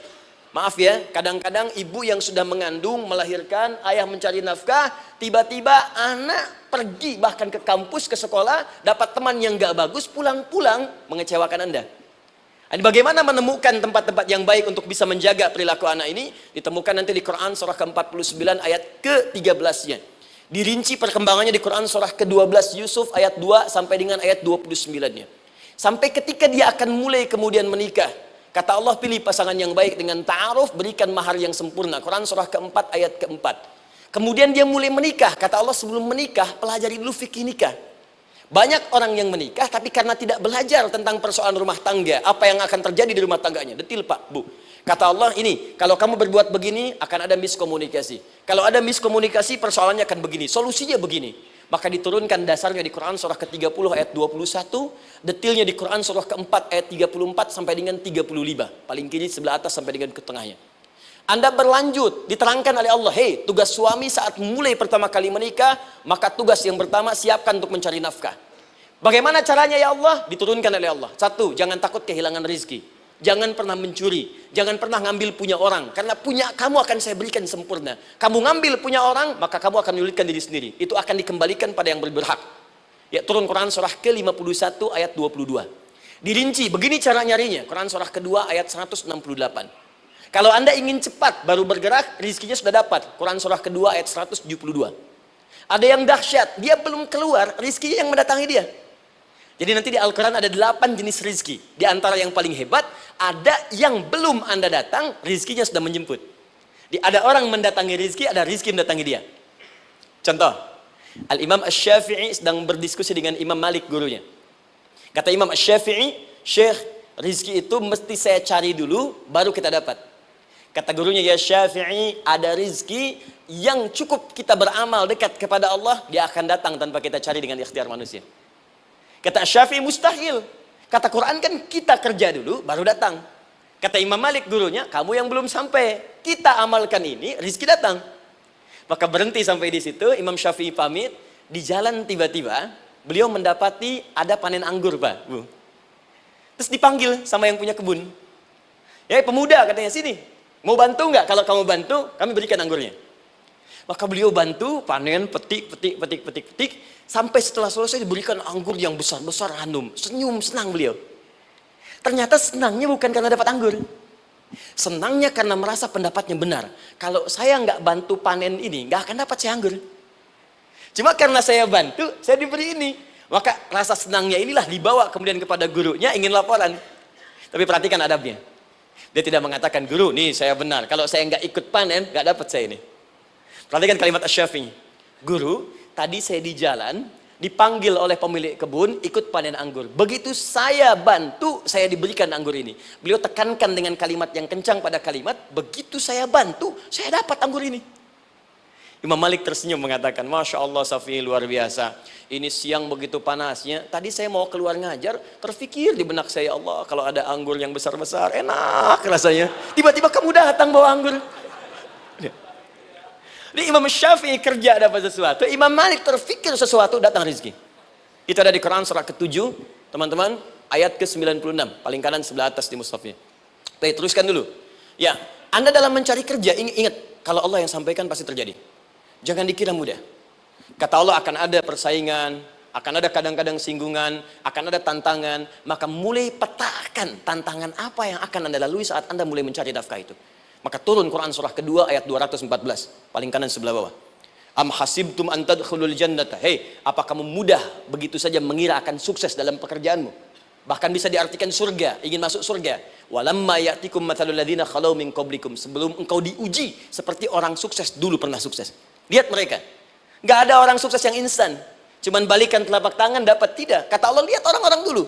S1: Maaf ya, kadang-kadang ibu yang sudah mengandung, melahirkan, ayah mencari nafkah, tiba-tiba anak pergi bahkan ke kampus, ke sekolah, dapat teman yang gak bagus, pulang-pulang mengecewakan Anda. Bagaimana menemukan tempat-tempat yang baik untuk bisa menjaga perilaku anak ini? Ditemukan nanti di Quran surah ke-49 ayat ke-13-nya. Dirinci perkembangannya di Quran surah ke-12 Yusuf ayat 2 sampai dengan ayat 29-nya. Sampai ketika dia akan mulai kemudian menikah. Kata Allah, pilih pasangan yang baik dengan ta'aruf, berikan mahar yang sempurna. Quran surah ke-4 ayat ke-4. Kemudian dia mulai menikah. Kata Allah, sebelum menikah, pelajari dulu fikih nikah. Banyak orang yang menikah, tapi karena tidak belajar tentang persoalan rumah tangga, apa yang akan terjadi di rumah tangganya. Detil Pak, Bu. Kata Allah ini, kalau kamu berbuat begini akan ada miskomunikasi. Kalau ada miskomunikasi persoalannya akan begini, solusinya begini. Maka diturunkan dasarnya di Quran surah ke-30 ayat 21, detilnya di Quran surah ke-4 ayat 34 sampai dengan 35. Paling kiri sebelah atas sampai dengan ke tengahnya. Anda berlanjut, diterangkan oleh Allah, hei, tugas suami saat mulai pertama kali menikah, maka tugas yang pertama siapkan untuk mencari nafkah. Bagaimana caranya ya Allah? Diturunkan oleh Allah. Satu, jangan takut kehilangan rezeki. Jangan pernah mencuri, jangan pernah ngambil punya orang, karena punya kamu akan saya berikan sempurna. Kamu ngambil punya orang, maka kamu akan menyulitkan diri sendiri. Itu akan dikembalikan pada yang berhak. Ya, turun Quran surah ke-51 ayat 22. Dirinci, begini cara nyarinya. Quran surah kedua ayat 168. Kalau Anda ingin cepat baru bergerak, rizkinya sudah dapat. Quran surah kedua ayat 172. Ada yang dahsyat, dia belum keluar, rizkinya yang mendatangi dia. Jadi nanti di Al-Quran ada 8 jenis rizki. Di antara yang paling hebat, ada yang belum Anda datang, rizkinya sudah menjemput. Ada orang mendatangi rizki, ada rizki mendatangi dia. Contoh, Al-Imam Asy-Syafi'i sedang berdiskusi dengan Imam Malik gurunya. Kata Imam Asy-Syafi'i, Syekh, rizki itu mesti saya cari dulu, baru kita dapat. Kata gurunya, ya Syafi'i, ada rizki yang cukup kita beramal dekat kepada Allah, dia akan datang tanpa kita cari dengan ikhtiar manusia. Kata Syafi'i, mustahil. Kata Quran kan kita kerja dulu baru datang. Kata Imam Malik gurunya, kamu yang belum sampai, kita amalkan ini, rizki datang. Maka berhenti sampai di situ. Imam Syafi'i pamit. Di jalan tiba-tiba beliau mendapati ada panen anggur, Pak, Bu. Terus dipanggil sama yang punya kebun. Ya, pemuda, katanya, sini, mau bantu nggak? Kalau kamu bantu, kami berikan anggurnya. Maka beliau bantu, panen, petik, sampai setelah selesai diberikan anggur yang besar-besar, hanum. Senyum, senang beliau. Ternyata senangnya bukan karena dapat anggur. Senangnya karena merasa pendapatnya benar. Kalau saya nggak bantu panen ini, nggak akan dapat saya anggur. Cuma karena saya bantu, saya diberi ini. Maka rasa senangnya inilah dibawa kemudian kepada gurunya, ingin laporan. Tapi perhatikan adabnya. Dia tidak mengatakan, guru, nih saya benar. Kalau saya nggak ikut panen, nggak dapat saya ini. Perhatikan kalimat Asy-Syafi'i. Guru, tadi saya di jalan, dipanggil oleh pemilik kebun, ikut panen anggur. Begitu saya bantu, saya diberikan anggur ini. Beliau tekankan dengan kalimat yang kencang pada kalimat, begitu saya bantu, saya dapat anggur ini. Imam Malik tersenyum mengatakan, Masya Allah Syafi'i, luar biasa. Ini siang begitu panasnya, tadi saya mau keluar ngajar, terfikir di benak saya, Allah, kalau ada anggur yang besar-besar, enak rasanya. Tiba-tiba kamu datang bawa anggur. Jadi Imam Syafi'i kerja dapat sesuatu, Imam Malik terfikir sesuatu, datang rezeki. Itu ada di Quran surah ke-7, teman-teman, ayat ke-96, paling kanan sebelah atas di mushafnya. Baik, teruskan dulu. Ya, Anda dalam mencari kerja, ingat, kalau Allah yang sampaikan pasti terjadi. Jangan dikira mudah. Kata Allah akan ada persaingan, akan ada kadang-kadang singgungan, akan ada tantangan, maka mulai petakan tantangan apa yang akan Anda lalui saat Anda mulai mencari nafkah itu. Maka turun Quran surah kedua ayat 214, paling kanan sebelah bawah. Am hasibtum an tadkhulul jannata. Hei, apa kamu mudah begitu saja mengira akan sukses dalam pekerjaanmu? Bahkan bisa diartikan surga, ingin masuk surga. Walamma ya'tikum mathalul ladzina khalau min qablikum. Sebelum engkau diuji seperti orang sukses dulu pernah sukses. Lihat mereka. Enggak ada orang sukses yang instan. Cuman balikan telapak tangan dapat, tidak. Kata Allah, lihat orang-orang dulu.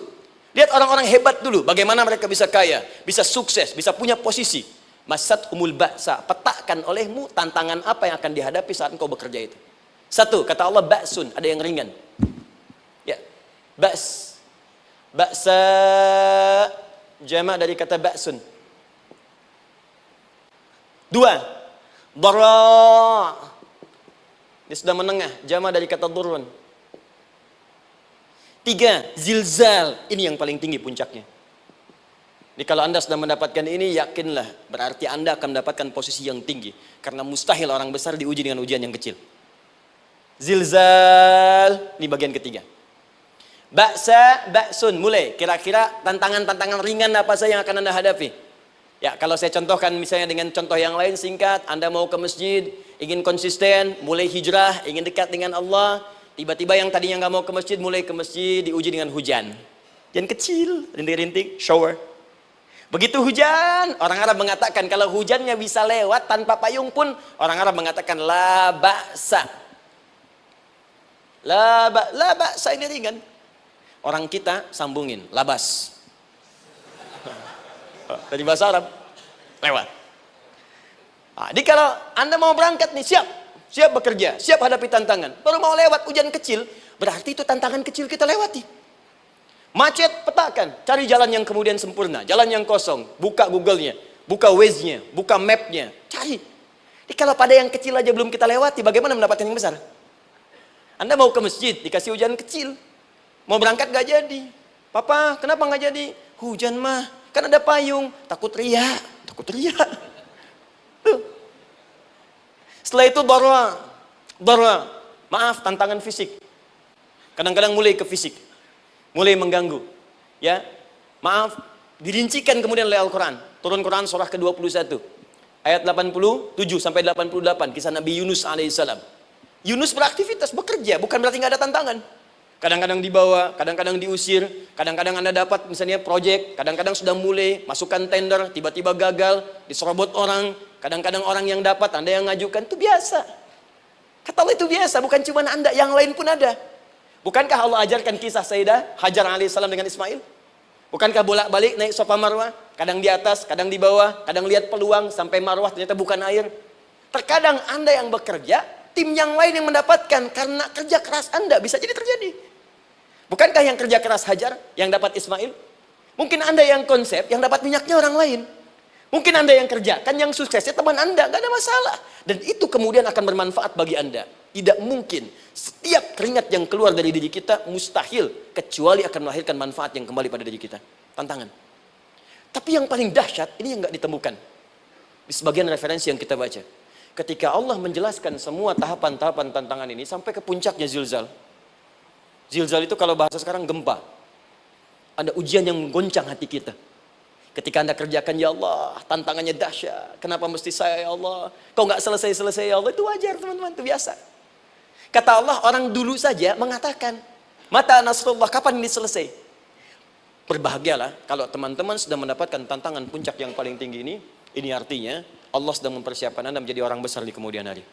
S1: Lihat orang-orang hebat dulu, bagaimana mereka bisa kaya, bisa sukses, bisa punya posisi. Masat umul ba'sa, petakan olehmu tantangan apa yang akan dihadapi saat engkau bekerja itu. Satu, kata Allah, ba'sun, ada yang ringan. Ya, ba's. Ba'sa, jama' dari kata ba'sun. Dua, dara'. Dia sudah menengah, jama' dari kata durun. Tiga, zilzal. Ini yang paling tinggi puncaknya. Jadi kalau Anda sudah mendapatkan ini, yakinlah, berarti Anda akan mendapatkan posisi yang tinggi. Karena mustahil orang besar diuji dengan ujian yang kecil. Zilzal, ini bagian ketiga. Ba'sa, ba'sun, mulai. Kira-kira tantangan-tantangan ringan apa saja yang akan Anda hadapi? Ya, kalau saya contohkan misalnya dengan contoh yang lain singkat, Anda mau ke masjid, ingin konsisten, mulai hijrah, ingin dekat dengan Allah, tiba-tiba yang tadinya nggak mau ke masjid, mulai ke masjid, diuji dengan hujan. Hujan kecil, rintik-rintik, shower. Begitu hujan, orang Arab mengatakan kalau hujannya bisa lewat tanpa payung pun, orang Arab mengatakan la ba'sa. La ba'sa ini ringan. Orang kita sambungin, labas. Dari bahasa Arab. lewat. Nah, jadi kalau Anda mau berangkat nih, siap bekerja, siap hadapi tantangan. Baru mau lewat hujan kecil, berarti itu tantangan kecil kita lewati. Macet, petakan, cari jalan yang kemudian sempurna, jalan yang kosong, buka Google-nya, buka Waze-nya, buka map-nya, cari. Jadi kalau pada yang kecil aja belum kita lewati, bagaimana mendapatkan yang besar? Anda mau ke masjid, dikasih hujan kecil, mau berangkat gak jadi. Papa, kenapa gak jadi? Hujan mah, kan ada payung, takut riak. Tuh. Setelah itu darwa, maaf, tantangan fisik. Kadang-kadang mulai ke fisik, mulai mengganggu. Ya, maaf, dirincikan kemudian oleh Al-Quran. Turun Quran surah ke-21, ayat 87 sampai 88, kisah Nabi Yunus alaihissalam. Yunus beraktivitas, bekerja, bukan berarti nggak ada tantangan. Kadang-kadang dibawa, kadang-kadang diusir, kadang-kadang Anda dapat misalnya proyek, kadang-kadang sudah mulai masukkan tender, tiba-tiba gagal, diserobot orang, kadang-kadang orang yang dapat, Anda yang ngajukan, itu biasa. Kata Allah itu biasa, bukan cuma Anda, yang lain pun ada. Bukankah Allah ajarkan kisah Sayyidah Hajar alaihissalam dengan Ismail? Bukankah bolak-balik naik Safa Marwah, kadang di atas, kadang di bawah, kadang lihat peluang sampai Marwah ternyata bukan air. Terkadang Anda yang bekerja, tim yang lain yang mendapatkan karena kerja keras Anda, bisa jadi terjadi. Bukankah yang kerja keras Hajar yang dapat Ismail? Mungkin Anda yang konsep, yang dapat minyaknya orang lain. Mungkin Anda yang kerjakan, yang suksesnya teman Anda, gak ada masalah. Dan itu kemudian akan bermanfaat bagi Anda. Tidak mungkin setiap keringat yang keluar dari diri kita mustahil, kecuali akan melahirkan manfaat yang kembali pada diri kita. Tantangan. Tapi yang paling dahsyat, ini yang gak ditemukan di sebagian referensi yang kita baca. Ketika Allah menjelaskan semua tahapan-tahapan tantangan ini sampai ke puncaknya zilzal. Zilzal itu kalau bahasa sekarang gempa. Ada ujian yang menggoncang hati kita. Ketika Anda kerjakan, ya Allah, tantangannya dahsyat. Kenapa mesti saya, ya Allah? Kau nggak selesai-selesai, ya Allah. Itu wajar, teman-teman, itu biasa. Kata Allah, orang dulu saja mengatakan, mata nasrullah, kapan ini selesai? Berbahagialah kalau teman-teman sudah mendapatkan tantangan puncak yang paling tinggi ini. Ini artinya Allah sedang mempersiapkan Anda menjadi orang besar di kemudian hari.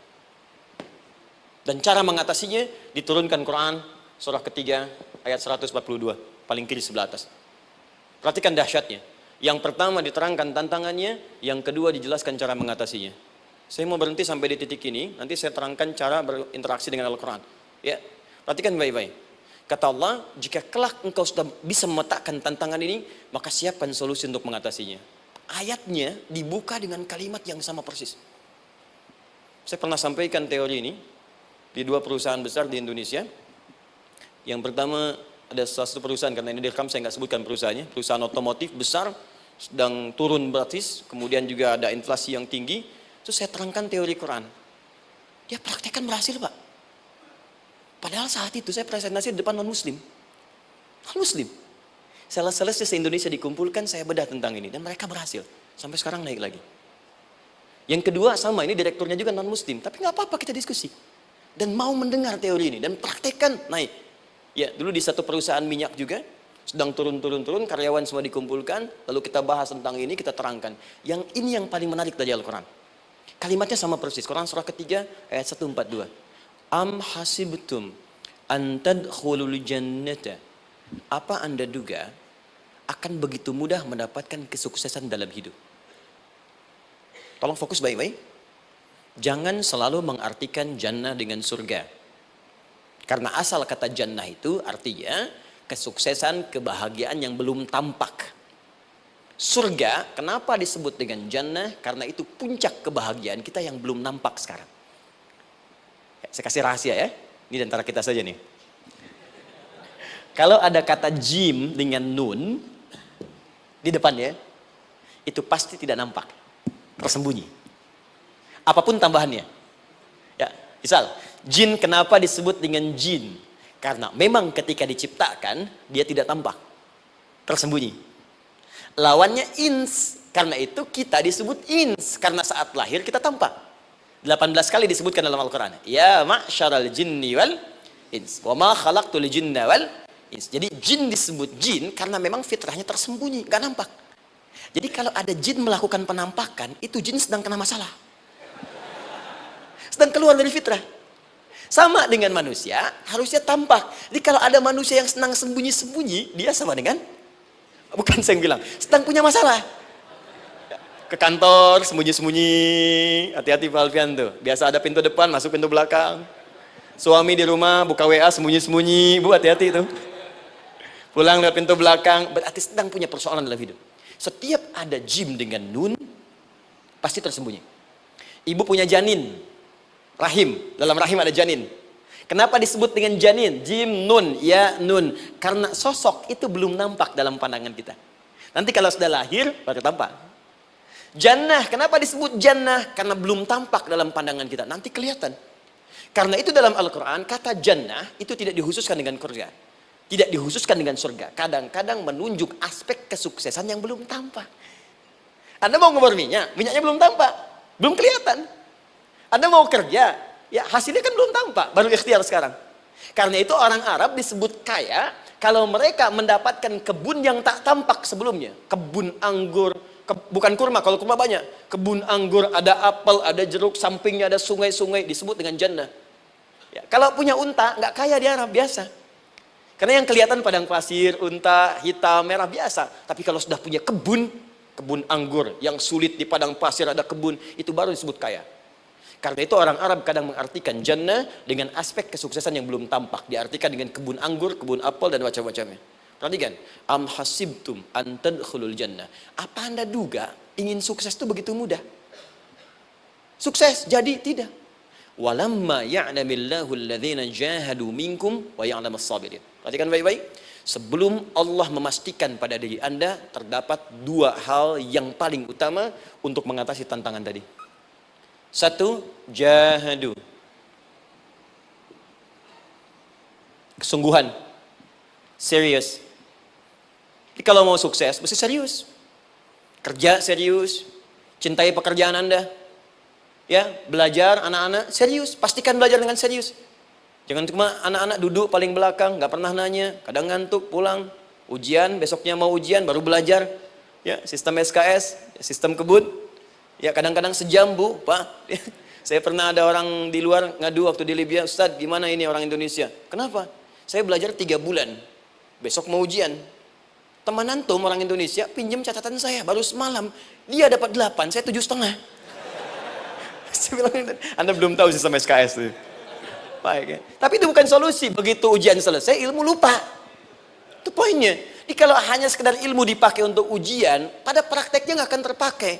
S1: Dan cara mengatasinya diturunkan Quran surah ketiga ayat 142, paling kiri sebelah atas. Perhatikan dahsyatnya. Yang pertama diterangkan tantangannya, yang kedua dijelaskan cara mengatasinya. Saya mau berhenti sampai di titik ini, nanti saya terangkan cara berinteraksi dengan Al-Quran. Ya, perhatikan baik-baik. Kata Allah, jika kelak engkau sudah bisa memetakan tantangan ini, maka siapkan solusi untuk mengatasinya. Ayatnya dibuka dengan kalimat yang sama persis. Saya pernah sampaikan teori ini di dua perusahaan besar di Indonesia. Yang pertama ada salah satu perusahaan, karena ini direkam saya nggak sebutkan perusahaannya, perusahaan otomotif besar sedang turun gratis, kemudian juga ada inflasi yang tinggi. Terus saya terangkan teori Quran. Dia praktekkan berhasil, Pak. Padahal saat itu saya presentasi di depan non-muslim. Non-muslim. Sales-sales se-Indonesia dikumpulkan, saya bedah tentang ini dan mereka berhasil. Sampai sekarang naik lagi. Yang kedua sama, ini direkturnya juga non-muslim, tapi nggak apa-apa kita diskusi. Dan mau mendengar teori ini dan praktekkan naik. Ya, dulu di satu perusahaan minyak juga, sedang turun, karyawan semua dikumpulkan, lalu kita bahas tentang ini, kita terangkan. Yang ini yang paling menarik dari Al-Quran. Kalimatnya sama persis, Quran surah ketiga ayat 142. Am hasibtum an tadkhulul jannata. Apa Anda duga akan begitu mudah mendapatkan kesuksesan dalam hidup? Tolong fokus baik-baik. Jangan selalu mengartikan jannah dengan surga. Karena asal kata jannah itu artinya kesuksesan, kebahagiaan yang belum tampak. Surga, kenapa disebut dengan jannah? Karena itu puncak kebahagiaan kita yang belum nampak sekarang. Saya kasih rahasia ya, ini di antara kita saja nih. Kalau ada kata jim dengan nun di depannya, itu pasti tidak nampak, tersembunyi. Apapun tambahannya. Ya, misal, jin kenapa disebut dengan jin? Karena memang ketika diciptakan, dia tidak tampak, tersembunyi. Lawannya ins, karena itu kita disebut ins, karena saat lahir kita tampak. 18 kali disebutkan dalam Al-Quran. Ya ma'syaral jinni wal ins, wa ma khalaqtul jinna wal ins. Jadi jin disebut jin karena memang fitrahnya tersembunyi, gak nampak. Jadi kalau ada jin melakukan penampakan, itu jin sedang kena masalah. Sedang keluar dari fitrah. Sama dengan manusia, harusnya tampak. Jadi kalau ada manusia yang senang sembunyi-sembunyi, dia sama dengan, bukan saya yang bilang, sedang punya masalah. Ke kantor, sembunyi-sembunyi. Hati-hati Pak Alfian tuh. Biasa ada pintu depan, masuk pintu belakang. Suami di rumah, buka WA, sembunyi-sembunyi. Bu, hati-hati tuh. Pulang lewat pintu belakang. Berarti sedang punya persoalan dalam hidup. Setiap ada jim dengan nun, pasti tersembunyi. Ibu punya janin. Rahim. Dalam rahim ada janin. Kenapa disebut dengan janin? Jim, nun, ya, nun. Karena sosok itu belum nampak dalam pandangan kita. Nanti kalau sudah lahir, baru tampak. Jannah, kenapa disebut jannah? Karena belum tampak dalam pandangan kita. Nanti kelihatan. Karena itu dalam Al-Quran, kata jannah itu tidak dikhususkan dengan surga. Tidak dikhususkan dengan surga. Kadang-kadang menunjuk aspek kesuksesan yang belum tampak. Anda mau ngebor minyak, minyaknya belum tampak. Belum kelihatan. Anda mau kerja, ya hasilnya kan belum tampak. Baru ikhtiar sekarang. Karena itu orang Arab disebut kaya, kalau mereka mendapatkan kebun yang tak tampak sebelumnya. Kebun anggur, bukan kurma, kalau kurma banyak. Kebun anggur, ada apel, ada jeruk, sampingnya ada sungai-sungai, disebut dengan jannah. Ya, kalau punya unta, nggak kaya di Arab, biasa. Karena yang kelihatan padang pasir, unta, hitam, merah, biasa. Tapi kalau sudah punya kebun anggur, yang sulit di padang pasir ada kebun, itu baru disebut kaya. Karena itu orang Arab kadang mengartikan jannah dengan aspek kesuksesan yang belum tampak. Diartikan dengan kebun anggur, kebun apel, dan macam-macamnya. Perhatikan, am hasibtum an tadkhulul jannah. Apa Anda duga ingin sukses itu begitu mudah? Sukses jadi tidak. Walamma ya'lamillahu alladhina jahadu minkum wa ya'lamas sabirin. Perhatikan baik-baik. Sebelum Allah memastikan pada diri Anda terdapat dua hal yang paling utama untuk mengatasi tantangan tadi. Satu, jahadu. Kesungguhan. Serius. Jadi kalau mau sukses, mesti serius. Kerja serius. Cintai pekerjaan Anda. Ya, belajar anak-anak serius. Pastikan belajar dengan serius. Jangan cuma anak-anak duduk paling belakang, nggak pernah nanya, kadang ngantuk, pulang. Ujian, besoknya mau ujian, baru belajar. Ya, sistem SKS, sistem kebut. Ya, kadang-kadang sejam, Bu, Pak. Saya pernah ada orang di luar ngadu waktu di Libya, Ustadz, gimana ini orang Indonesia? Kenapa? Saya belajar 3 bulan. Besok mau ujian. Teman antum orang Indonesia pinjam catatan saya baru semalam. Dia dapat 8, saya 7,5. Saya bilang, Anda belum tahu sistem SKS tuh. Baik, ya. Tapi itu bukan solusi. Begitu ujian selesai, ilmu lupa. Itu poinnya. Jadi kalau hanya sekedar ilmu dipakai untuk ujian, pada prakteknya nggak akan terpakai.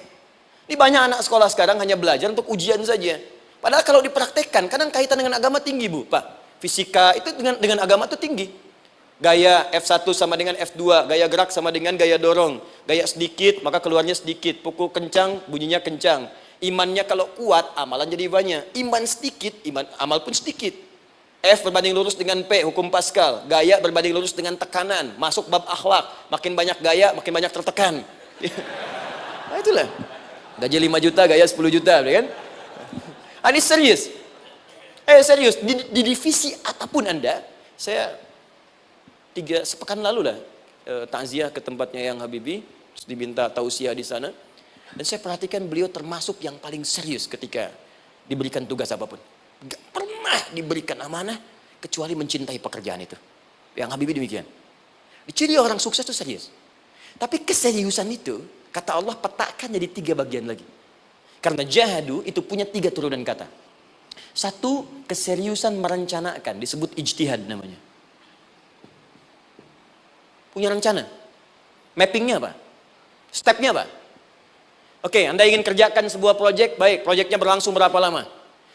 S1: Ini banyak anak sekolah sekarang hanya belajar untuk ujian saja. Padahal kalau dipraktekkan, kadang kaitan dengan agama tinggi, Bu, Pak. Fisika itu dengan agama itu tinggi. Gaya F1 sama dengan F2, gaya gerak sama dengan gaya dorong. Gaya sedikit, maka keluarnya sedikit. Pukul kencang, bunyinya kencang. Imannya kalau kuat, amalan jadi banyak. Iman sedikit, amal pun sedikit. F berbanding lurus dengan P, hukum Pascal. Gaya berbanding lurus dengan tekanan. Masuk bab akhlak. Makin banyak gaya, makin banyak tertekan. Nah itulah. Gaji 5 juta, gaya 10 juta, kan? Ini serius. Serius. Di divisi apapun Anda, saya 3 sepekan lalu lah takziah ke tempatnya yang Habibie, terus diminta tausiah di sana. Dan saya perhatikan beliau termasuk yang paling serius ketika diberikan tugas apapun. Gak pernah diberikan amanah kecuali mencintai pekerjaan itu. Yang Habibie demikian. Ciri orang sukses itu serius. Tapi keseriusan itu, kata Allah petakan jadi 3 bagian lagi. Karena jahadu itu punya 3 turunan kata. Satu, keseriusan merencanakan, disebut ijtihad namanya. Punya rencana. Mappingnya apa? Stepnya apa? Oke, Anda ingin kerjakan sebuah proyek, baik, proyeknya berlangsung berapa lama?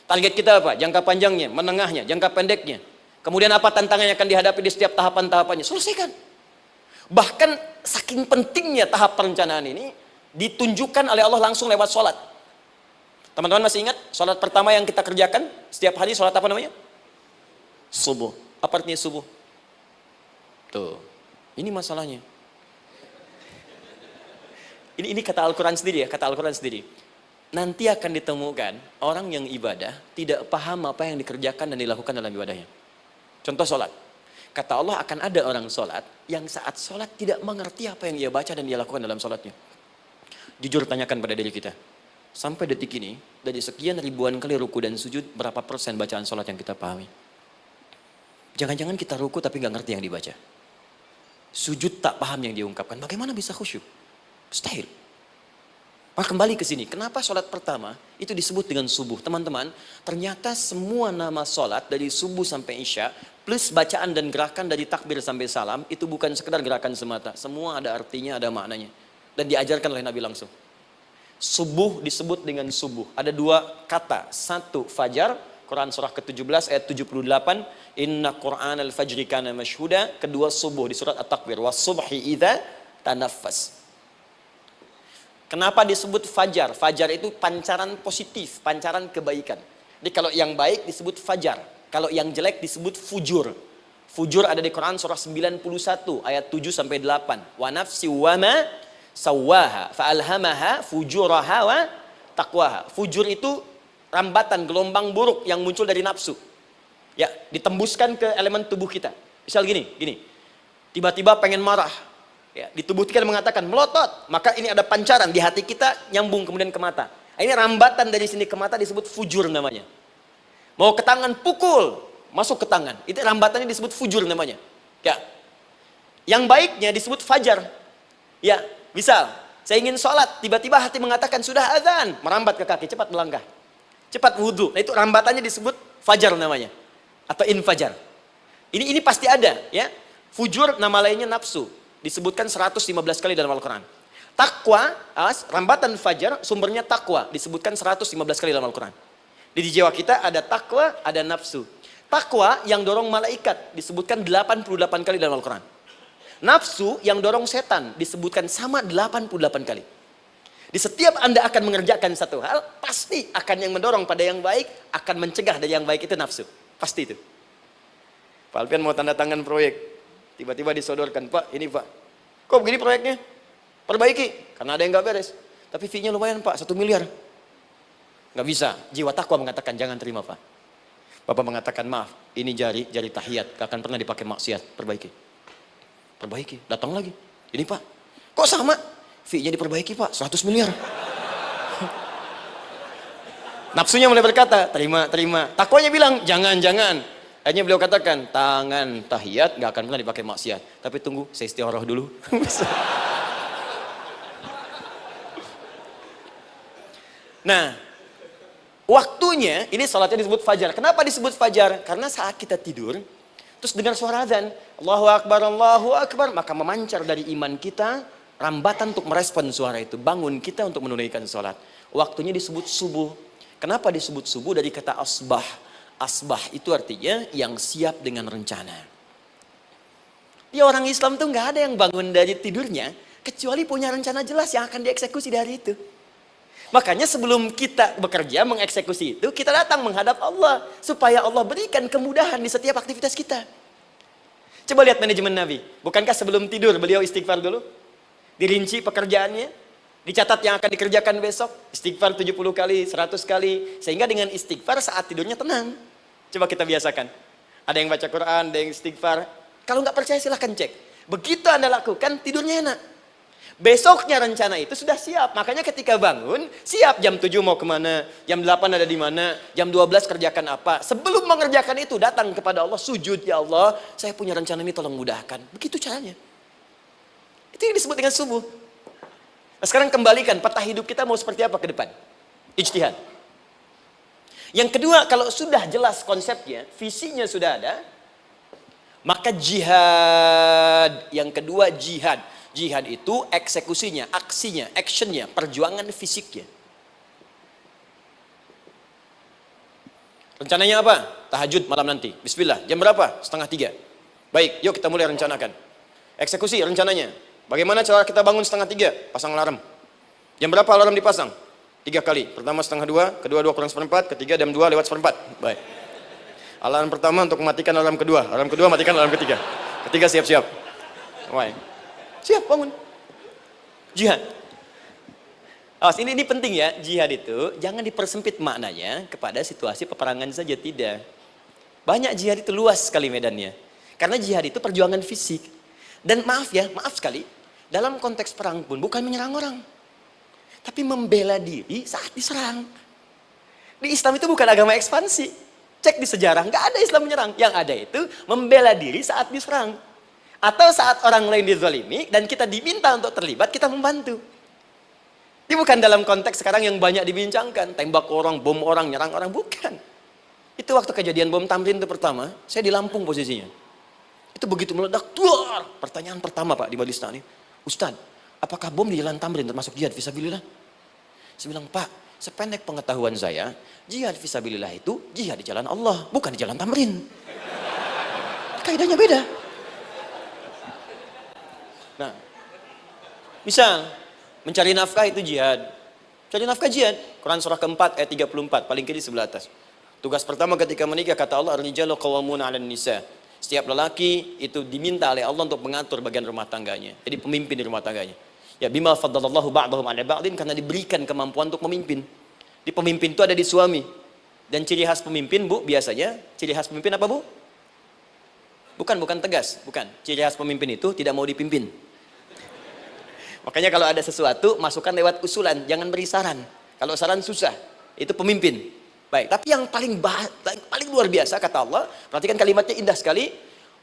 S1: Target kita apa? Jangka panjangnya, menengahnya, jangka pendeknya. Kemudian apa tantangan yang akan dihadapi di setiap tahapan-tahapannya? Selesaikan. Bahkan saking pentingnya tahap perencanaan ini ditunjukkan oleh Allah langsung lewat sholat. Teman-teman masih ingat sholat pertama yang kita kerjakan setiap hari, sholat apa namanya? Subuh. Apa artinya subuh? Tuh, ini masalahnya. Ini kata Al-Quran sendiri ya, kata Al-Quran sendiri. Nanti akan ditemukan orang yang ibadah tidak paham apa yang dikerjakan dan dilakukan dalam ibadahnya. Contoh sholat. Kata Allah akan ada orang sholat yang saat sholat tidak mengerti apa yang ia baca dan dia lakukan dalam sholatnya. Jujur tanyakan pada diri kita. Sampai detik ini, dari sekian ribuan kali ruku dan sujud, berapa persen bacaan sholat yang kita pahami? Jangan-jangan kita ruku tapi nggak ngerti yang dibaca. Sujud tak paham yang diungkapkan. Bagaimana bisa khusyuk? Mustahil. Kembali ke sini, kenapa sholat pertama itu disebut dengan subuh? Teman-teman, ternyata semua nama sholat dari subuh sampai isya, plus bacaan dan gerakan dari takbir sampai salam, itu bukan sekedar gerakan semata. Semua ada artinya, ada maknanya. Dan diajarkan oleh Nabi langsung. Subuh disebut dengan subuh. Ada dua kata. Satu, fajar. Quran surah ke-17 ayat 78. Inna Qur'an al-fajri kana mashhuda. Kedua, subuh di surat At-Takbir. Wasubhi idha tanaffas. Kenapa disebut fajar? Fajar itu pancaran positif, pancaran kebaikan. Jadi kalau yang baik disebut fajar. Kalau yang jelek disebut fujur. Fujur ada di Quran surah 91 ayat 7 sampai 8. Wa nafsi wa ma sawwaha fa'alhamaha fujuraha wa taqwaha. Fujur itu rambatan, gelombang buruk yang muncul dari nafsu. Ya, ditembuskan ke elemen tubuh kita. Misal gini. Tiba-tiba pengen marah. Ya, di tubuh kita mengatakan melotot, maka ini ada pancaran di hati kita nyambung kemudian ke mata. Ini rambatan dari sini ke mata disebut fujur namanya. Mau ke tangan pukul, masuk ke tangan. Itu rambatannya disebut fujur namanya. Ya. Yang baiknya disebut fajar. Ya, misal saya ingin sholat, tiba-tiba hati mengatakan sudah azan, merambat ke kaki, cepat melangkah. Cepat wudhu. Nah, itu rambatannya disebut fajar namanya. Atau infajar. Ini pasti ada, ya. Fujur nama lainnya nafsu. Disebutkan 115 kali dalam Al-Quran. Takwa, rambatan fajar, sumbernya takwa. Disebutkan 115 kali dalam Al-Quran. Di jiwa kita ada takwa, ada nafsu. Takwa yang dorong malaikat, disebutkan 88 kali dalam Al-Quran. Nafsu yang dorong setan, disebutkan sama 88 kali. Di setiap Anda akan mengerjakan satu hal, pasti akan yang mendorong pada yang baik, akan mencegah dari yang baik itu nafsu. Pasti itu. Pak Alfian mau tanda tangan proyek. Tiba-tiba disodorkan, Pak, ini Pak. Kok begini proyeknya? Perbaiki, karena ada yang nggak beres. Tapi fee-nya lumayan Pak, 1 miliar. Nggak bisa, jiwa takwa mengatakan jangan terima Pak. Bapak mengatakan maaf, ini jari tahiyat, gak akan pernah dipakai maksiat, perbaiki, datang lagi. Ini Pak, kok sama? Fee-nya diperbaiki Pak, 100 miliar. Nafsunya mulai berkata, terima. Takwanya bilang, jangan. Akhirnya beliau katakan, tangan tahiyat gak akan pernah dipakai maksiat. Tapi tunggu, saya istiqoroh dulu. Nah, waktunya, ini salatnya disebut fajar. Kenapa disebut fajar? Karena saat kita tidur, terus dengar suara azan, Allahu Akbar, maka memancar dari iman kita, rambatan untuk merespon suara itu. Bangun kita untuk menunaikan salat. Waktunya disebut subuh. Kenapa disebut subuh? Dari kata asbah. Asbah itu artinya yang siap dengan rencana. Ya, orang Islam tuh nggak ada yang bangun dari tidurnya kecuali punya rencana jelas yang akan dieksekusi dari itu. Makanya sebelum kita bekerja mengeksekusi itu, kita datang menghadap Allah supaya Allah berikan kemudahan di setiap aktivitas kita. Coba lihat manajemen Nabi. Bukankah sebelum tidur beliau istighfar dulu? Dirinci pekerjaannya, dicatat yang akan dikerjakan besok, istighfar 70 kali, 100 kali, sehingga dengan istighfar saat tidurnya tenang. Coba kita biasakan. Ada yang baca Quran, ada yang istighfar. Kalau nggak percaya silahkan cek. Begitu Anda lakukan, tidurnya enak. Besoknya rencana itu sudah siap. Makanya ketika bangun, siap jam 7 mau kemana, jam 8 ada di mana, jam 12 kerjakan apa. Sebelum mengerjakan itu, datang kepada Allah, sujud, ya Allah, saya punya rencana ini tolong mudahkan. Begitu caranya. Itu yang disebut dengan subuh. Nah, sekarang kembalikan peta hidup kita mau seperti apa ke depan. Ijtihad. Yang kedua, kalau sudah jelas konsepnya, visinya sudah ada, maka jihad. Yang kedua, jihad. Jihad itu eksekusinya, aksinya, actionnya, perjuangan fisiknya. Rencananya apa? Tahajud malam nanti. Bismillah. Jam berapa? 2:30. Baik, yuk kita mulai rencanakan. Eksekusi rencananya. Bagaimana cara kita bangun 2:30? Pasang alarm. Jam berapa alarm dipasang? 3 kali. Pertama 1:30, kedua 2 kurang 1/4, ketiga jam 2 lewat 1/4. Baik. Alarm pertama untuk mematikan alarm kedua. Alarm kedua matikan alarm ketiga. Ketiga siap-siap. Baik. Siap bangun. Jihad. Awas, ini penting ya. Jihad itu jangan dipersempit maknanya kepada situasi peperangan saja, tidak. Banyak jihad itu luas sekali medannya. Karena jihad itu perjuangan fisik. Dan maaf sekali, dalam konteks perang pun bukan menyerang orang. Tapi membela diri saat diserang. Di Islam itu bukan agama ekspansi. Cek di sejarah, nggak ada Islam menyerang. Yang ada itu membela diri saat diserang. Atau saat orang lain dizalimi dan kita diminta untuk terlibat, kita membantu. Ini bukan dalam konteks sekarang yang banyak dibincangkan, tembak orang, bom orang, nyerang orang, bukan. Itu waktu kejadian bom Tamrin itu pertama, saya di Lampung posisinya. Itu begitu meledak, tuar. Pertanyaan pertama Pak di Balista ini, Ustadz, apakah bom di Jalan Tamrin termasuk jihad fisabilillah? Saya bilang, Pak, sependek pengetahuan saya, jihad fisabilillah itu jihad di jalan Allah, bukan di Jalan Tamrin. Kaidahnya beda. Nah, misal mencari nafkah itu jihad. Cari nafkah jihad. Quran surah keempat ayat 34, paling kiri sebelah atas. Tugas pertama ketika menikah kata Allah, ar-rijalu qawwamuna 'alan nisa. Setiap lelaki itu diminta oleh Allah untuk mengatur bagian rumah tangganya. Jadi pemimpin di rumah tangganya. Ya bima faddalallahu ba'dahum 'ala ba'din, karena diberikan kemampuan untuk memimpin. Di pemimpin itu ada di suami. Dan ciri khas pemimpin, Bu, biasanya ciri khas pemimpin apa, Bu? Bukan tegas, bukan. Ciri khas pemimpin itu tidak mau dipimpin. Makanya kalau ada sesuatu, masukkan lewat usulan, jangan beri saran. Kalau saran susah, itu pemimpin. Baik, tapi yang paling luar biasa kata Allah, perhatikan kalimatnya indah sekali.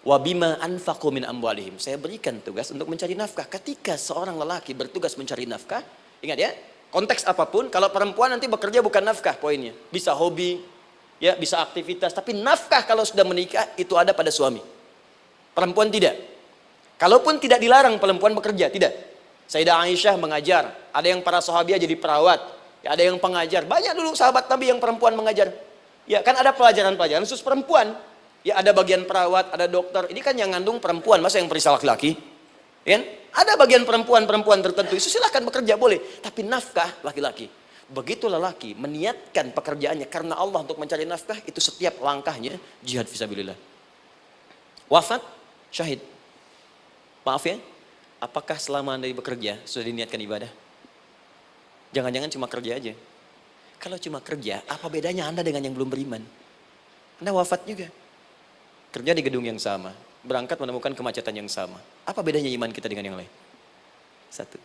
S1: Wa bima anfaqu min amwalihim. Saya berikan tugas untuk mencari nafkah. Ketika seorang lelaki bertugas mencari nafkah, ingat ya, konteks apapun, kalau perempuan nanti bekerja bukan nafkah poinnya. Bisa hobi, ya, bisa aktivitas, tapi nafkah kalau sudah menikah itu ada pada suami. Perempuan tidak. Kalaupun tidak dilarang perempuan bekerja, tidak. Sayyidah Aisyah mengajar, ada yang para sahabiah jadi perawat, ya, ada yang pengajar. Banyak dulu sahabat Nabi yang perempuan mengajar. Ya, kan ada pelajaran-pelajaran khusus perempuan. Ya, ada bagian perawat, ada dokter. Ini kan yang ngandung perempuan, masa yang periksa laki-laki? Ya, ada bagian perempuan tertentu, itu silahkan bekerja boleh. Tapi nafkah laki-laki. Begitu lelaki meniatkan pekerjaannya karena Allah untuk mencari nafkah, itu setiap langkahnya jihad fisabilillah. Wafat, syahid. Maaf ya, apakah selama Anda bekerja sudah diniatkan ibadah? Jangan-jangan cuma kerja aja. Kalau cuma kerja, apa bedanya Anda dengan yang belum beriman? Anda wafat juga. Kerja di gedung yang sama, berangkat menemukan kemacetan yang sama. Apa bedanya iman kita dengan yang lain? Satu,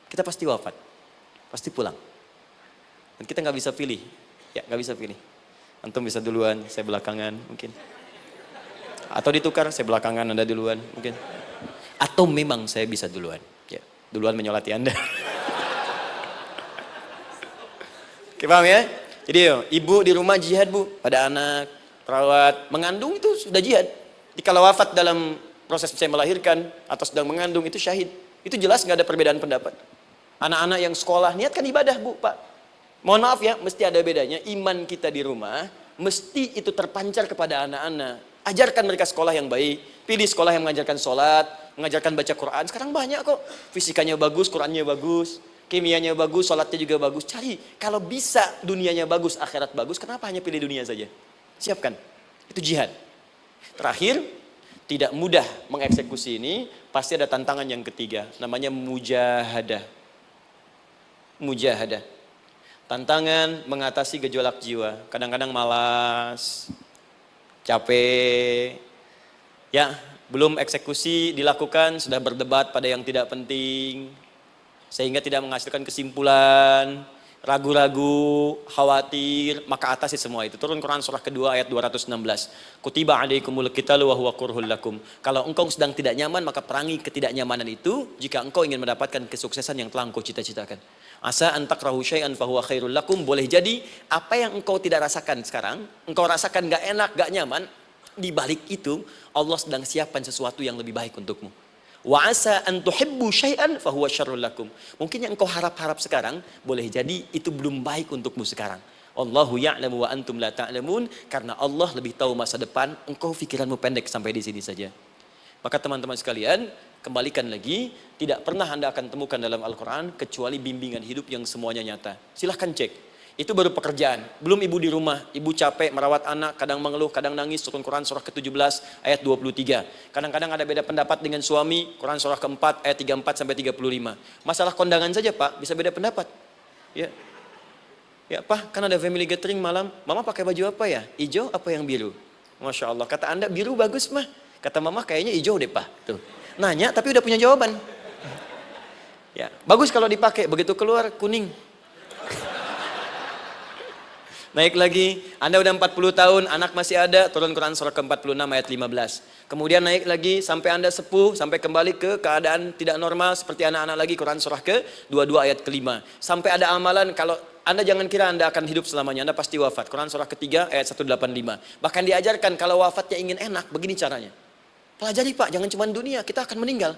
S1: kita pasti wafat, pasti pulang. Dan kita nggak bisa pilih, ya nggak bisa pilih. Antum bisa duluan, saya belakangan mungkin. Atau ditukar, saya belakangan, Anda duluan mungkin. Atau memang saya bisa duluan, ya duluan menyolati Anda. Oke, paham ya? Jadi ibu di rumah jihad, Bu, pada anak, perawat, mengandung itu sudah jihad. Jadi kalau wafat dalam proses saya melahirkan atau sedang mengandung itu syahid. Itu jelas nggak ada perbedaan pendapat. Anak-anak yang sekolah niatkan ibadah, Bu, Pak. Mohon maaf ya, mesti ada bedanya. Iman kita di rumah mesti itu terpancar kepada anak-anak. Ajarkan mereka sekolah yang baik. Pilih sekolah yang mengajarkan sholat, mengajarkan baca Quran. Sekarang banyak kok. Fisikanya bagus, Qurannya bagus, kimianya bagus, sholatnya juga bagus. Cari. Kalau bisa dunianya bagus, akhirat bagus, kenapa hanya pilih dunia saja? Siapkan. Itu jihad. Terakhir, tidak mudah mengeksekusi ini, pasti ada tantangan yang ketiga, namanya mujahadah. Mujahadah. Tantangan mengatasi gejolak jiwa. Kadang-kadang malas, capek, ya belum eksekusi dilakukan, sudah berdebat pada yang tidak penting, sehingga tidak menghasilkan kesimpulan, ragu-ragu, khawatir, maka atasi semua itu. Turun Quran surah kedua ayat 216. Kutiba alaikumul qitalu wa huwa kurhul lakum. Kalau engkau sedang tidak nyaman, maka perangi ketidaknyamanan itu jika engkau ingin mendapatkan kesuksesan yang telah engkau cita-citakan. Asa an takrahu syai'an fa huwa khairul lakum. Boleh jadi apa yang engkau tidak rasakan sekarang, engkau rasakan gak enak, gak nyaman, di balik itu Allah sedang siapkan sesuatu yang lebih baik untukmu. Wa asa an tuhibbu syai'an fa huwa syarrul lakum. Mungkin yang engkau harap-harap sekarang boleh jadi itu belum baik untukmu sekarang. Allahu ya'lamu wa antum la ta'lamun, karena Allah lebih tahu masa depan, engkau pikiranmu pendek sampai di sini saja. Maka teman-teman sekalian, kembalikan lagi, tidak pernah Anda akan temukan dalam Al-Qur'an kecuali bimbingan hidup yang semuanya nyata. Silahkan cek. Itu baru pekerjaan. Belum ibu di rumah, ibu capek merawat anak, kadang mengeluh, kadang nangis. Turun Quran surah ke-17 ayat 23. Kadang-kadang ada beda pendapat dengan suami, Quran surah ke-4 ayat 34 sampai 35. Masalah kondangan saja, Pak, bisa beda pendapat. Ya. Ya, Pak, kan ada family gathering malam, Mama pakai baju apa ya? Hijau apa yang biru? Masya Allah, kata Anda biru bagus, Mah. Kata Mama kayaknya hijau deh, Pak. Tuh. Nanya tapi udah punya jawaban. Ya, bagus kalau dipakai, begitu keluar kuning. Naik lagi, Anda udah 40 tahun, anak masih ada, turun Quran surah ke-46 ayat 15. Kemudian naik lagi sampai Anda sepuh, sampai kembali ke keadaan tidak normal seperti anak-anak lagi, Quran surah ke-22 ayat ke-5. Sampai ada amalan, kalau Anda jangan kira Anda akan hidup selamanya, Anda pasti wafat. Quran surah ke-3 ayat 185. Bahkan diajarkan kalau wafatnya ingin enak, begini caranya. Pelajari Pak, jangan cuma dunia, kita akan meninggal.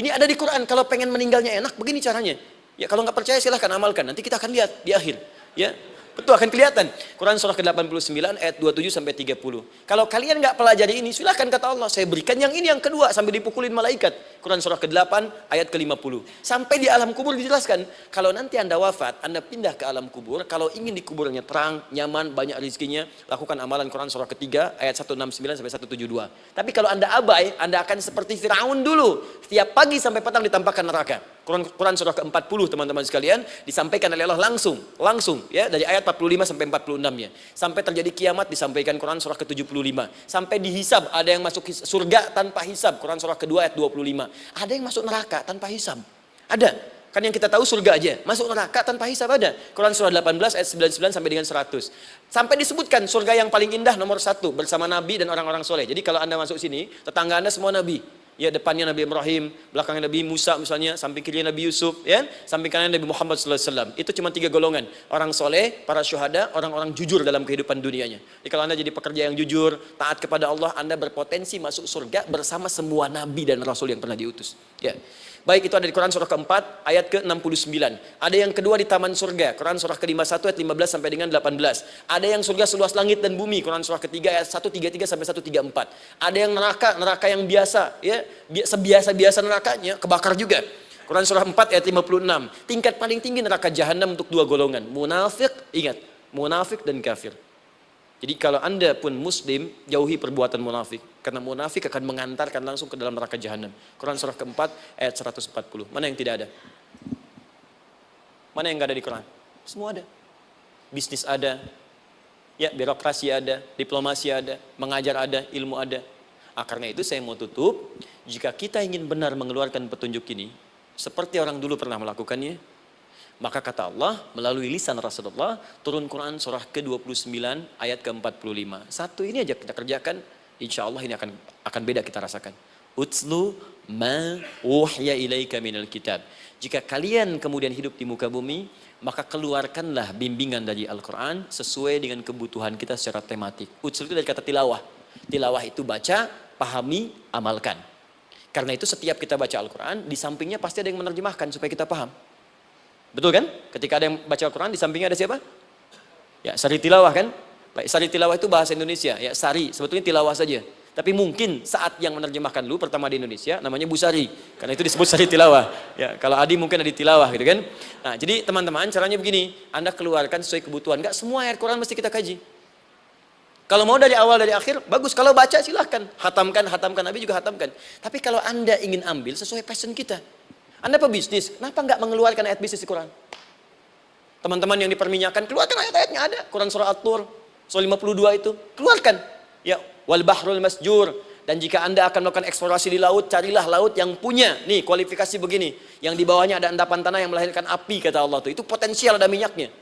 S1: Ini ada di Quran, kalau pengen meninggalnya enak, begini caranya. Ya kalau nggak percaya silahkan amalkan, nanti kita akan lihat di akhir. Ya, betul akan kelihatan. Quran surah ke-89 ayat 27 sampai 30. Kalau kalian nggak pelajari ini, silahkan kata Allah, saya berikan yang ini yang kedua sambil dipukulin malaikat. Quran surah ke-8 ayat ke-50. Sampai di alam kubur dijelaskan, kalau nanti Anda wafat, Anda pindah ke alam kubur, kalau ingin di kuburnya terang, nyaman, banyak rezekinya, lakukan amalan Quran surah ke-3 ayat 169 sampai 172. Tapi kalau Anda abai, Anda akan seperti Firaun dulu. Setiap pagi sampai petang ditampakkan neraka. Quran surah ke-40 teman-teman sekalian disampaikan oleh Allah langsung ya dari ayat 45 sampai 46 ya. Sampai terjadi kiamat disampaikan Quran surah ke-75. Sampai dihisab, ada yang masuk surga tanpa hisab, Quran surah kedua ayat 25. Ada yang masuk neraka tanpa hisab. Ada. Kan yang kita tahu surga aja, masuk neraka tanpa hisab ada. Quran surah 18 ayat 99 sampai dengan 100. Sampai disebutkan surga yang paling indah nomor 1 bersama Nabi dan orang-orang soleh. Jadi kalau Anda masuk sini, tetangga Anda semua Nabi. Ya, depannya Nabi Ibrahim, belakangnya Nabi Musa misalnya, samping kirinya Nabi Yusuf, ya, samping kanannya Nabi Muhammad SAW. Itu cuma 3 golongan, orang soleh, para syuhada, orang-orang jujur dalam kehidupan dunianya. Jadi kalau Anda jadi pekerja yang jujur, taat kepada Allah, Anda berpotensi masuk surga bersama semua Nabi dan Rasul yang pernah diutus. Ya. Baik, itu ada di Quran surah keempat ayat ke-69. Ada yang kedua di taman surga, Quran surah ke-51 ayat 15 sampai dengan 18. Ada yang surga seluas langit dan bumi, Quran surah ketiga ayat 133 sampai 134. Ada yang neraka yang biasa, ya, sebiasa-biasa nerakanya kebakar juga. Quran surah 4 ayat 56. Tingkat paling tinggi neraka jahanam untuk 2 golongan, munafik, ingat, munafik dan kafir. Jadi kalau Anda pun muslim, jauhi perbuatan munafik. Karena munafik akan mengantarkan langsung ke dalam neraka jahanam. Quran surah keempat ayat 140. Mana yang tidak ada? Mana yang nggak ada di Quran? Semua ada. Bisnis ada, ya, birokrasi ada, diplomasi ada, mengajar ada, ilmu ada. Karena itu saya mau tutup, jika kita ingin benar mengeluarkan petunjuk ini, seperti orang dulu pernah melakukannya, maka kata Allah melalui lisan Rasulullah turun Quran surah ke-29 ayat ke-45. Satu ini aja kita kerjakan, insya Allah ini akan beda kita rasakan. Utslu ma uhya ilaika minal kitab. Jika kalian kemudian hidup di muka bumi, maka keluarkanlah bimbingan dari Al-Quran sesuai dengan kebutuhan kita secara tematik. Utslu itu dari kata tilawah. Tilawah itu baca, pahami, amalkan. Karena itu setiap kita baca Al-Quran, di sampingnya pasti ada yang menerjemahkan supaya kita paham. Betul kan? Ketika ada yang baca Al-Quran, di sampingnya ada siapa? Ya, sari tilawah kan? Baik, sari tilawah itu bahasa Indonesia. Ya, sari, sebetulnya tilawah saja. Tapi mungkin saat yang menerjemahkan dulu pertama di Indonesia, namanya Bu Sari. Karena itu disebut sari tilawah. Ya, kalau Adi mungkin ada tilawah gitu kan? Nah, jadi teman-teman caranya begini. Anda keluarkan sesuai kebutuhan. Enggak semua ayat Quran mesti kita kaji. Kalau mau dari awal dari akhir, bagus. Kalau baca silahkan. Hatamkan, Nabi juga hatamkan. Tapi kalau Anda ingin ambil sesuai passion kita. Anda pebisnis, kenapa nggak mengeluarkan ayat bisnis di Quran? Teman-teman yang diperminyakan, keluarkan ayat-ayatnya ada. Quran surah At-Tur, surah 52 itu, keluarkan. Ya, wal bahrul masjur. Dan jika Anda akan melakukan eksplorasi di laut, carilah laut yang punya, nih kualifikasi begini. Yang di bawahnya ada endapan tanah yang melahirkan api, kata Allah tuh. Itu potensial ada minyaknya.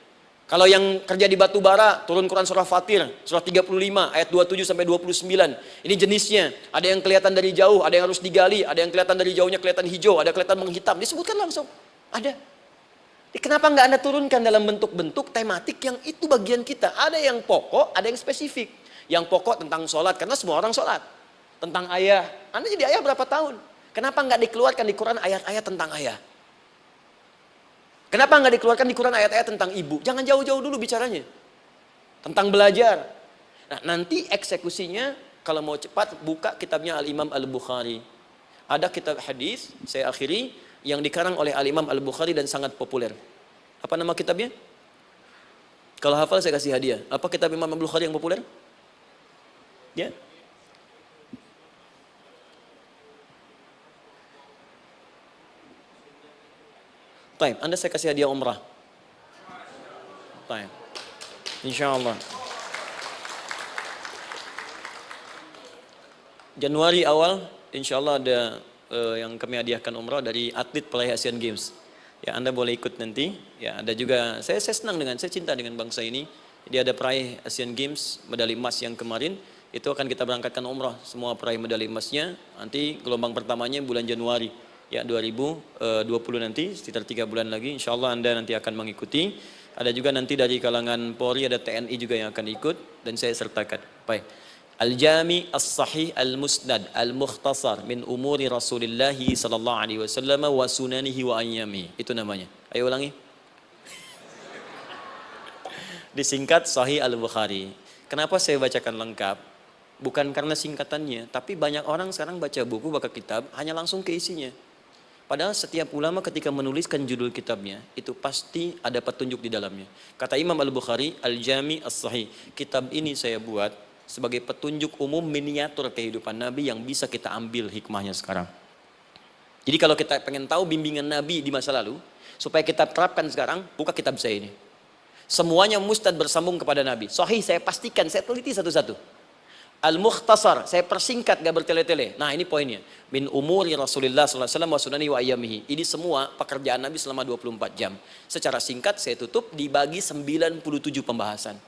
S1: Kalau yang kerja di batu bara, turun Quran surah Fatir, surah 35, ayat 27 sampai 29. Ini jenisnya. Ada yang kelihatan dari jauh, ada yang harus digali, ada yang kelihatan dari jauhnya kelihatan hijau, ada kelihatan menghitam. Disebutkan langsung. Ada. Kenapa nggak Anda turunkan dalam bentuk-bentuk tematik yang itu bagian kita? Ada yang pokok, ada yang spesifik. Yang pokok tentang sholat, karena semua orang sholat. Tentang ayah. Anda jadi ayah berapa tahun? Kenapa nggak dikeluarkan di Quran ayat-ayat tentang ayah? Kenapa nggak dikeluarkan di Quran ayat-ayat tentang ibu? Jangan jauh-jauh dulu bicaranya. Tentang belajar. Nah, nanti eksekusinya, kalau mau cepat, buka kitabnya Al-Imam Al-Bukhari. Ada kitab hadis, saya akhiri, yang dikarang oleh Al-Imam Al-Bukhari dan sangat populer. Apa nama kitabnya? Kalau hafal saya kasih hadiah. Apa kitab Imam Al-Bukhari yang populer? Ya. Taib, Anda saya kasih hadiah umrah. Taib. Insyaallah. Januari awal, insyaallah ada yang kami hadiahkan umrah dari atlet peraih Asian Games. Ya, Anda boleh ikut nanti. Ya, ada juga, saya senang saya cinta dengan bangsa ini. Dia ada peraih Asian Games, medali emas yang kemarin. itu akan kita berangkatkan umrah semua peraih medali emasnya. Nanti gelombang pertamanya bulan Januari ya 2020 nanti, sekitar 3 bulan lagi insya Allah Anda nanti akan mengikuti. Ada juga nanti dari kalangan Polri, ada TNI juga yang akan ikut dan saya sertakan. Baik. Al-Jami As-Sahih Al-Musnad Al-Mukhtasar min umuri Rasulillah sallallahu alaihi wasallam wa sunanihi wa ayyami. Itu namanya. Ayo ulangi. Disingkat Sahih Al-Bukhari. Kenapa saya bacakan lengkap? Bukan karena singkatannya, tapi banyak orang sekarang baca buku, baca kitab hanya langsung ke isinya. Padahal setiap ulama ketika menuliskan judul kitabnya, itu pasti ada petunjuk di dalamnya. Kata Imam Al-Bukhari, Al-Jami As-Sahih. Kitab ini saya buat sebagai petunjuk umum miniatur kehidupan Nabi yang bisa kita ambil hikmahnya sekarang. Jadi kalau kita pengen tahu bimbingan Nabi di masa lalu, supaya kita terapkan sekarang, buka kitab saya ini. Semuanya mustad bersambung kepada Nabi. Sahih saya pastikan, saya teliti satu-satu. Al-Mukhtasar, saya persingkat gak bertele-tele. Nah ini poinnya. Min umuri Rasulullah SAW wa sunani wa ayyamihi. Ini semua pekerjaan Nabi selama 24 jam. Secara singkat saya tutup dibagi 97 pembahasan.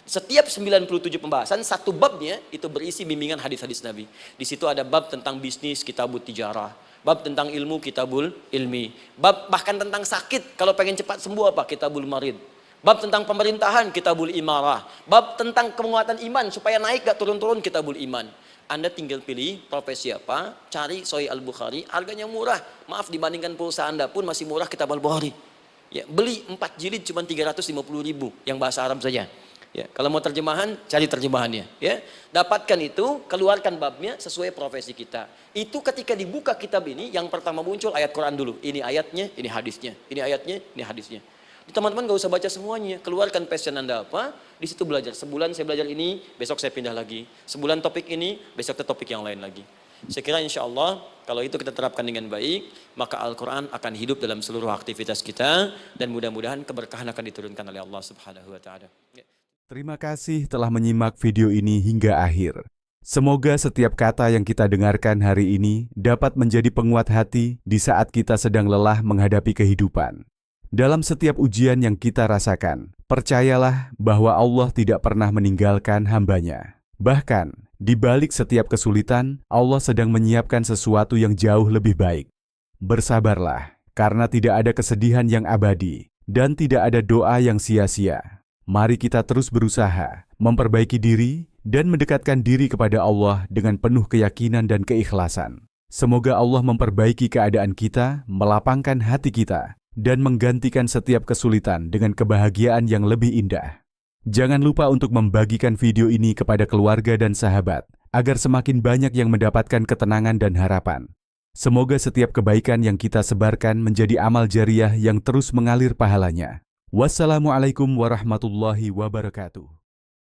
S1: Setiap 97 pembahasan, satu babnya itu berisi bimbingan hadis-hadis Nabi. Di situ ada bab tentang bisnis, kitabut tijarah. Bab tentang ilmu, kitabul ilmi. Bab bahkan tentang sakit, kalau pengen cepat sembuh apa? Kitabul marid. Bab tentang pemerintahan, kitabul imarah. Bab tentang penguatan iman, supaya naik gak turun-turun, kitabul iman. Anda tinggal pilih profesi apa, cari Sahih Al-Bukhari, harganya murah. Maaf, dibandingkan pulsa Anda pun masih murah kitab Al-Bukhari. Ya, beli 4 jilid cuma 350.000 yang bahasa Arab saja. Ya, kalau mau terjemahan, cari terjemahannya. Ya, dapatkan itu, keluarkan babnya sesuai profesi kita. Itu ketika dibuka kitab ini, yang pertama muncul ayat Quran dulu. Ini ayatnya, ini hadisnya. Ini ayatnya, ini hadisnya. Teman-teman gak usah baca semuanya, keluarkan passion Anda apa, di situ belajar. Sebulan saya belajar ini, besok saya pindah lagi. Sebulan topik ini, besok ke topik yang lain lagi. Saya kira insya Allah, kalau itu kita terapkan dengan baik, maka Al-Quran akan hidup dalam seluruh aktivitas kita, dan mudah-mudahan keberkahan akan diturunkan oleh Allah Subhanahu Wa Taala.
S2: Terima kasih telah menyimak video ini hingga akhir. Semoga setiap kata yang kita dengarkan hari ini dapat menjadi penguat hati di saat kita sedang lelah menghadapi kehidupan. Dalam setiap ujian yang kita rasakan, percayalah bahwa Allah tidak pernah meninggalkan hamba-Nya. Bahkan, di balik setiap kesulitan, Allah sedang menyiapkan sesuatu yang jauh lebih baik. Bersabarlah, karena tidak ada kesedihan yang abadi, dan tidak ada doa yang sia-sia. Mari kita terus berusaha, memperbaiki diri, dan mendekatkan diri kepada Allah dengan penuh keyakinan dan keikhlasan. Semoga Allah memperbaiki keadaan kita, melapangkan hati kita, dan menggantikan setiap kesulitan dengan kebahagiaan yang lebih indah. Jangan lupa untuk membagikan video ini kepada keluarga dan sahabat, agar semakin banyak yang mendapatkan ketenangan dan harapan. Semoga setiap kebaikan yang kita sebarkan menjadi amal jariah yang terus mengalir pahalanya. Wassalamualaikum warahmatullahi wabarakatuh.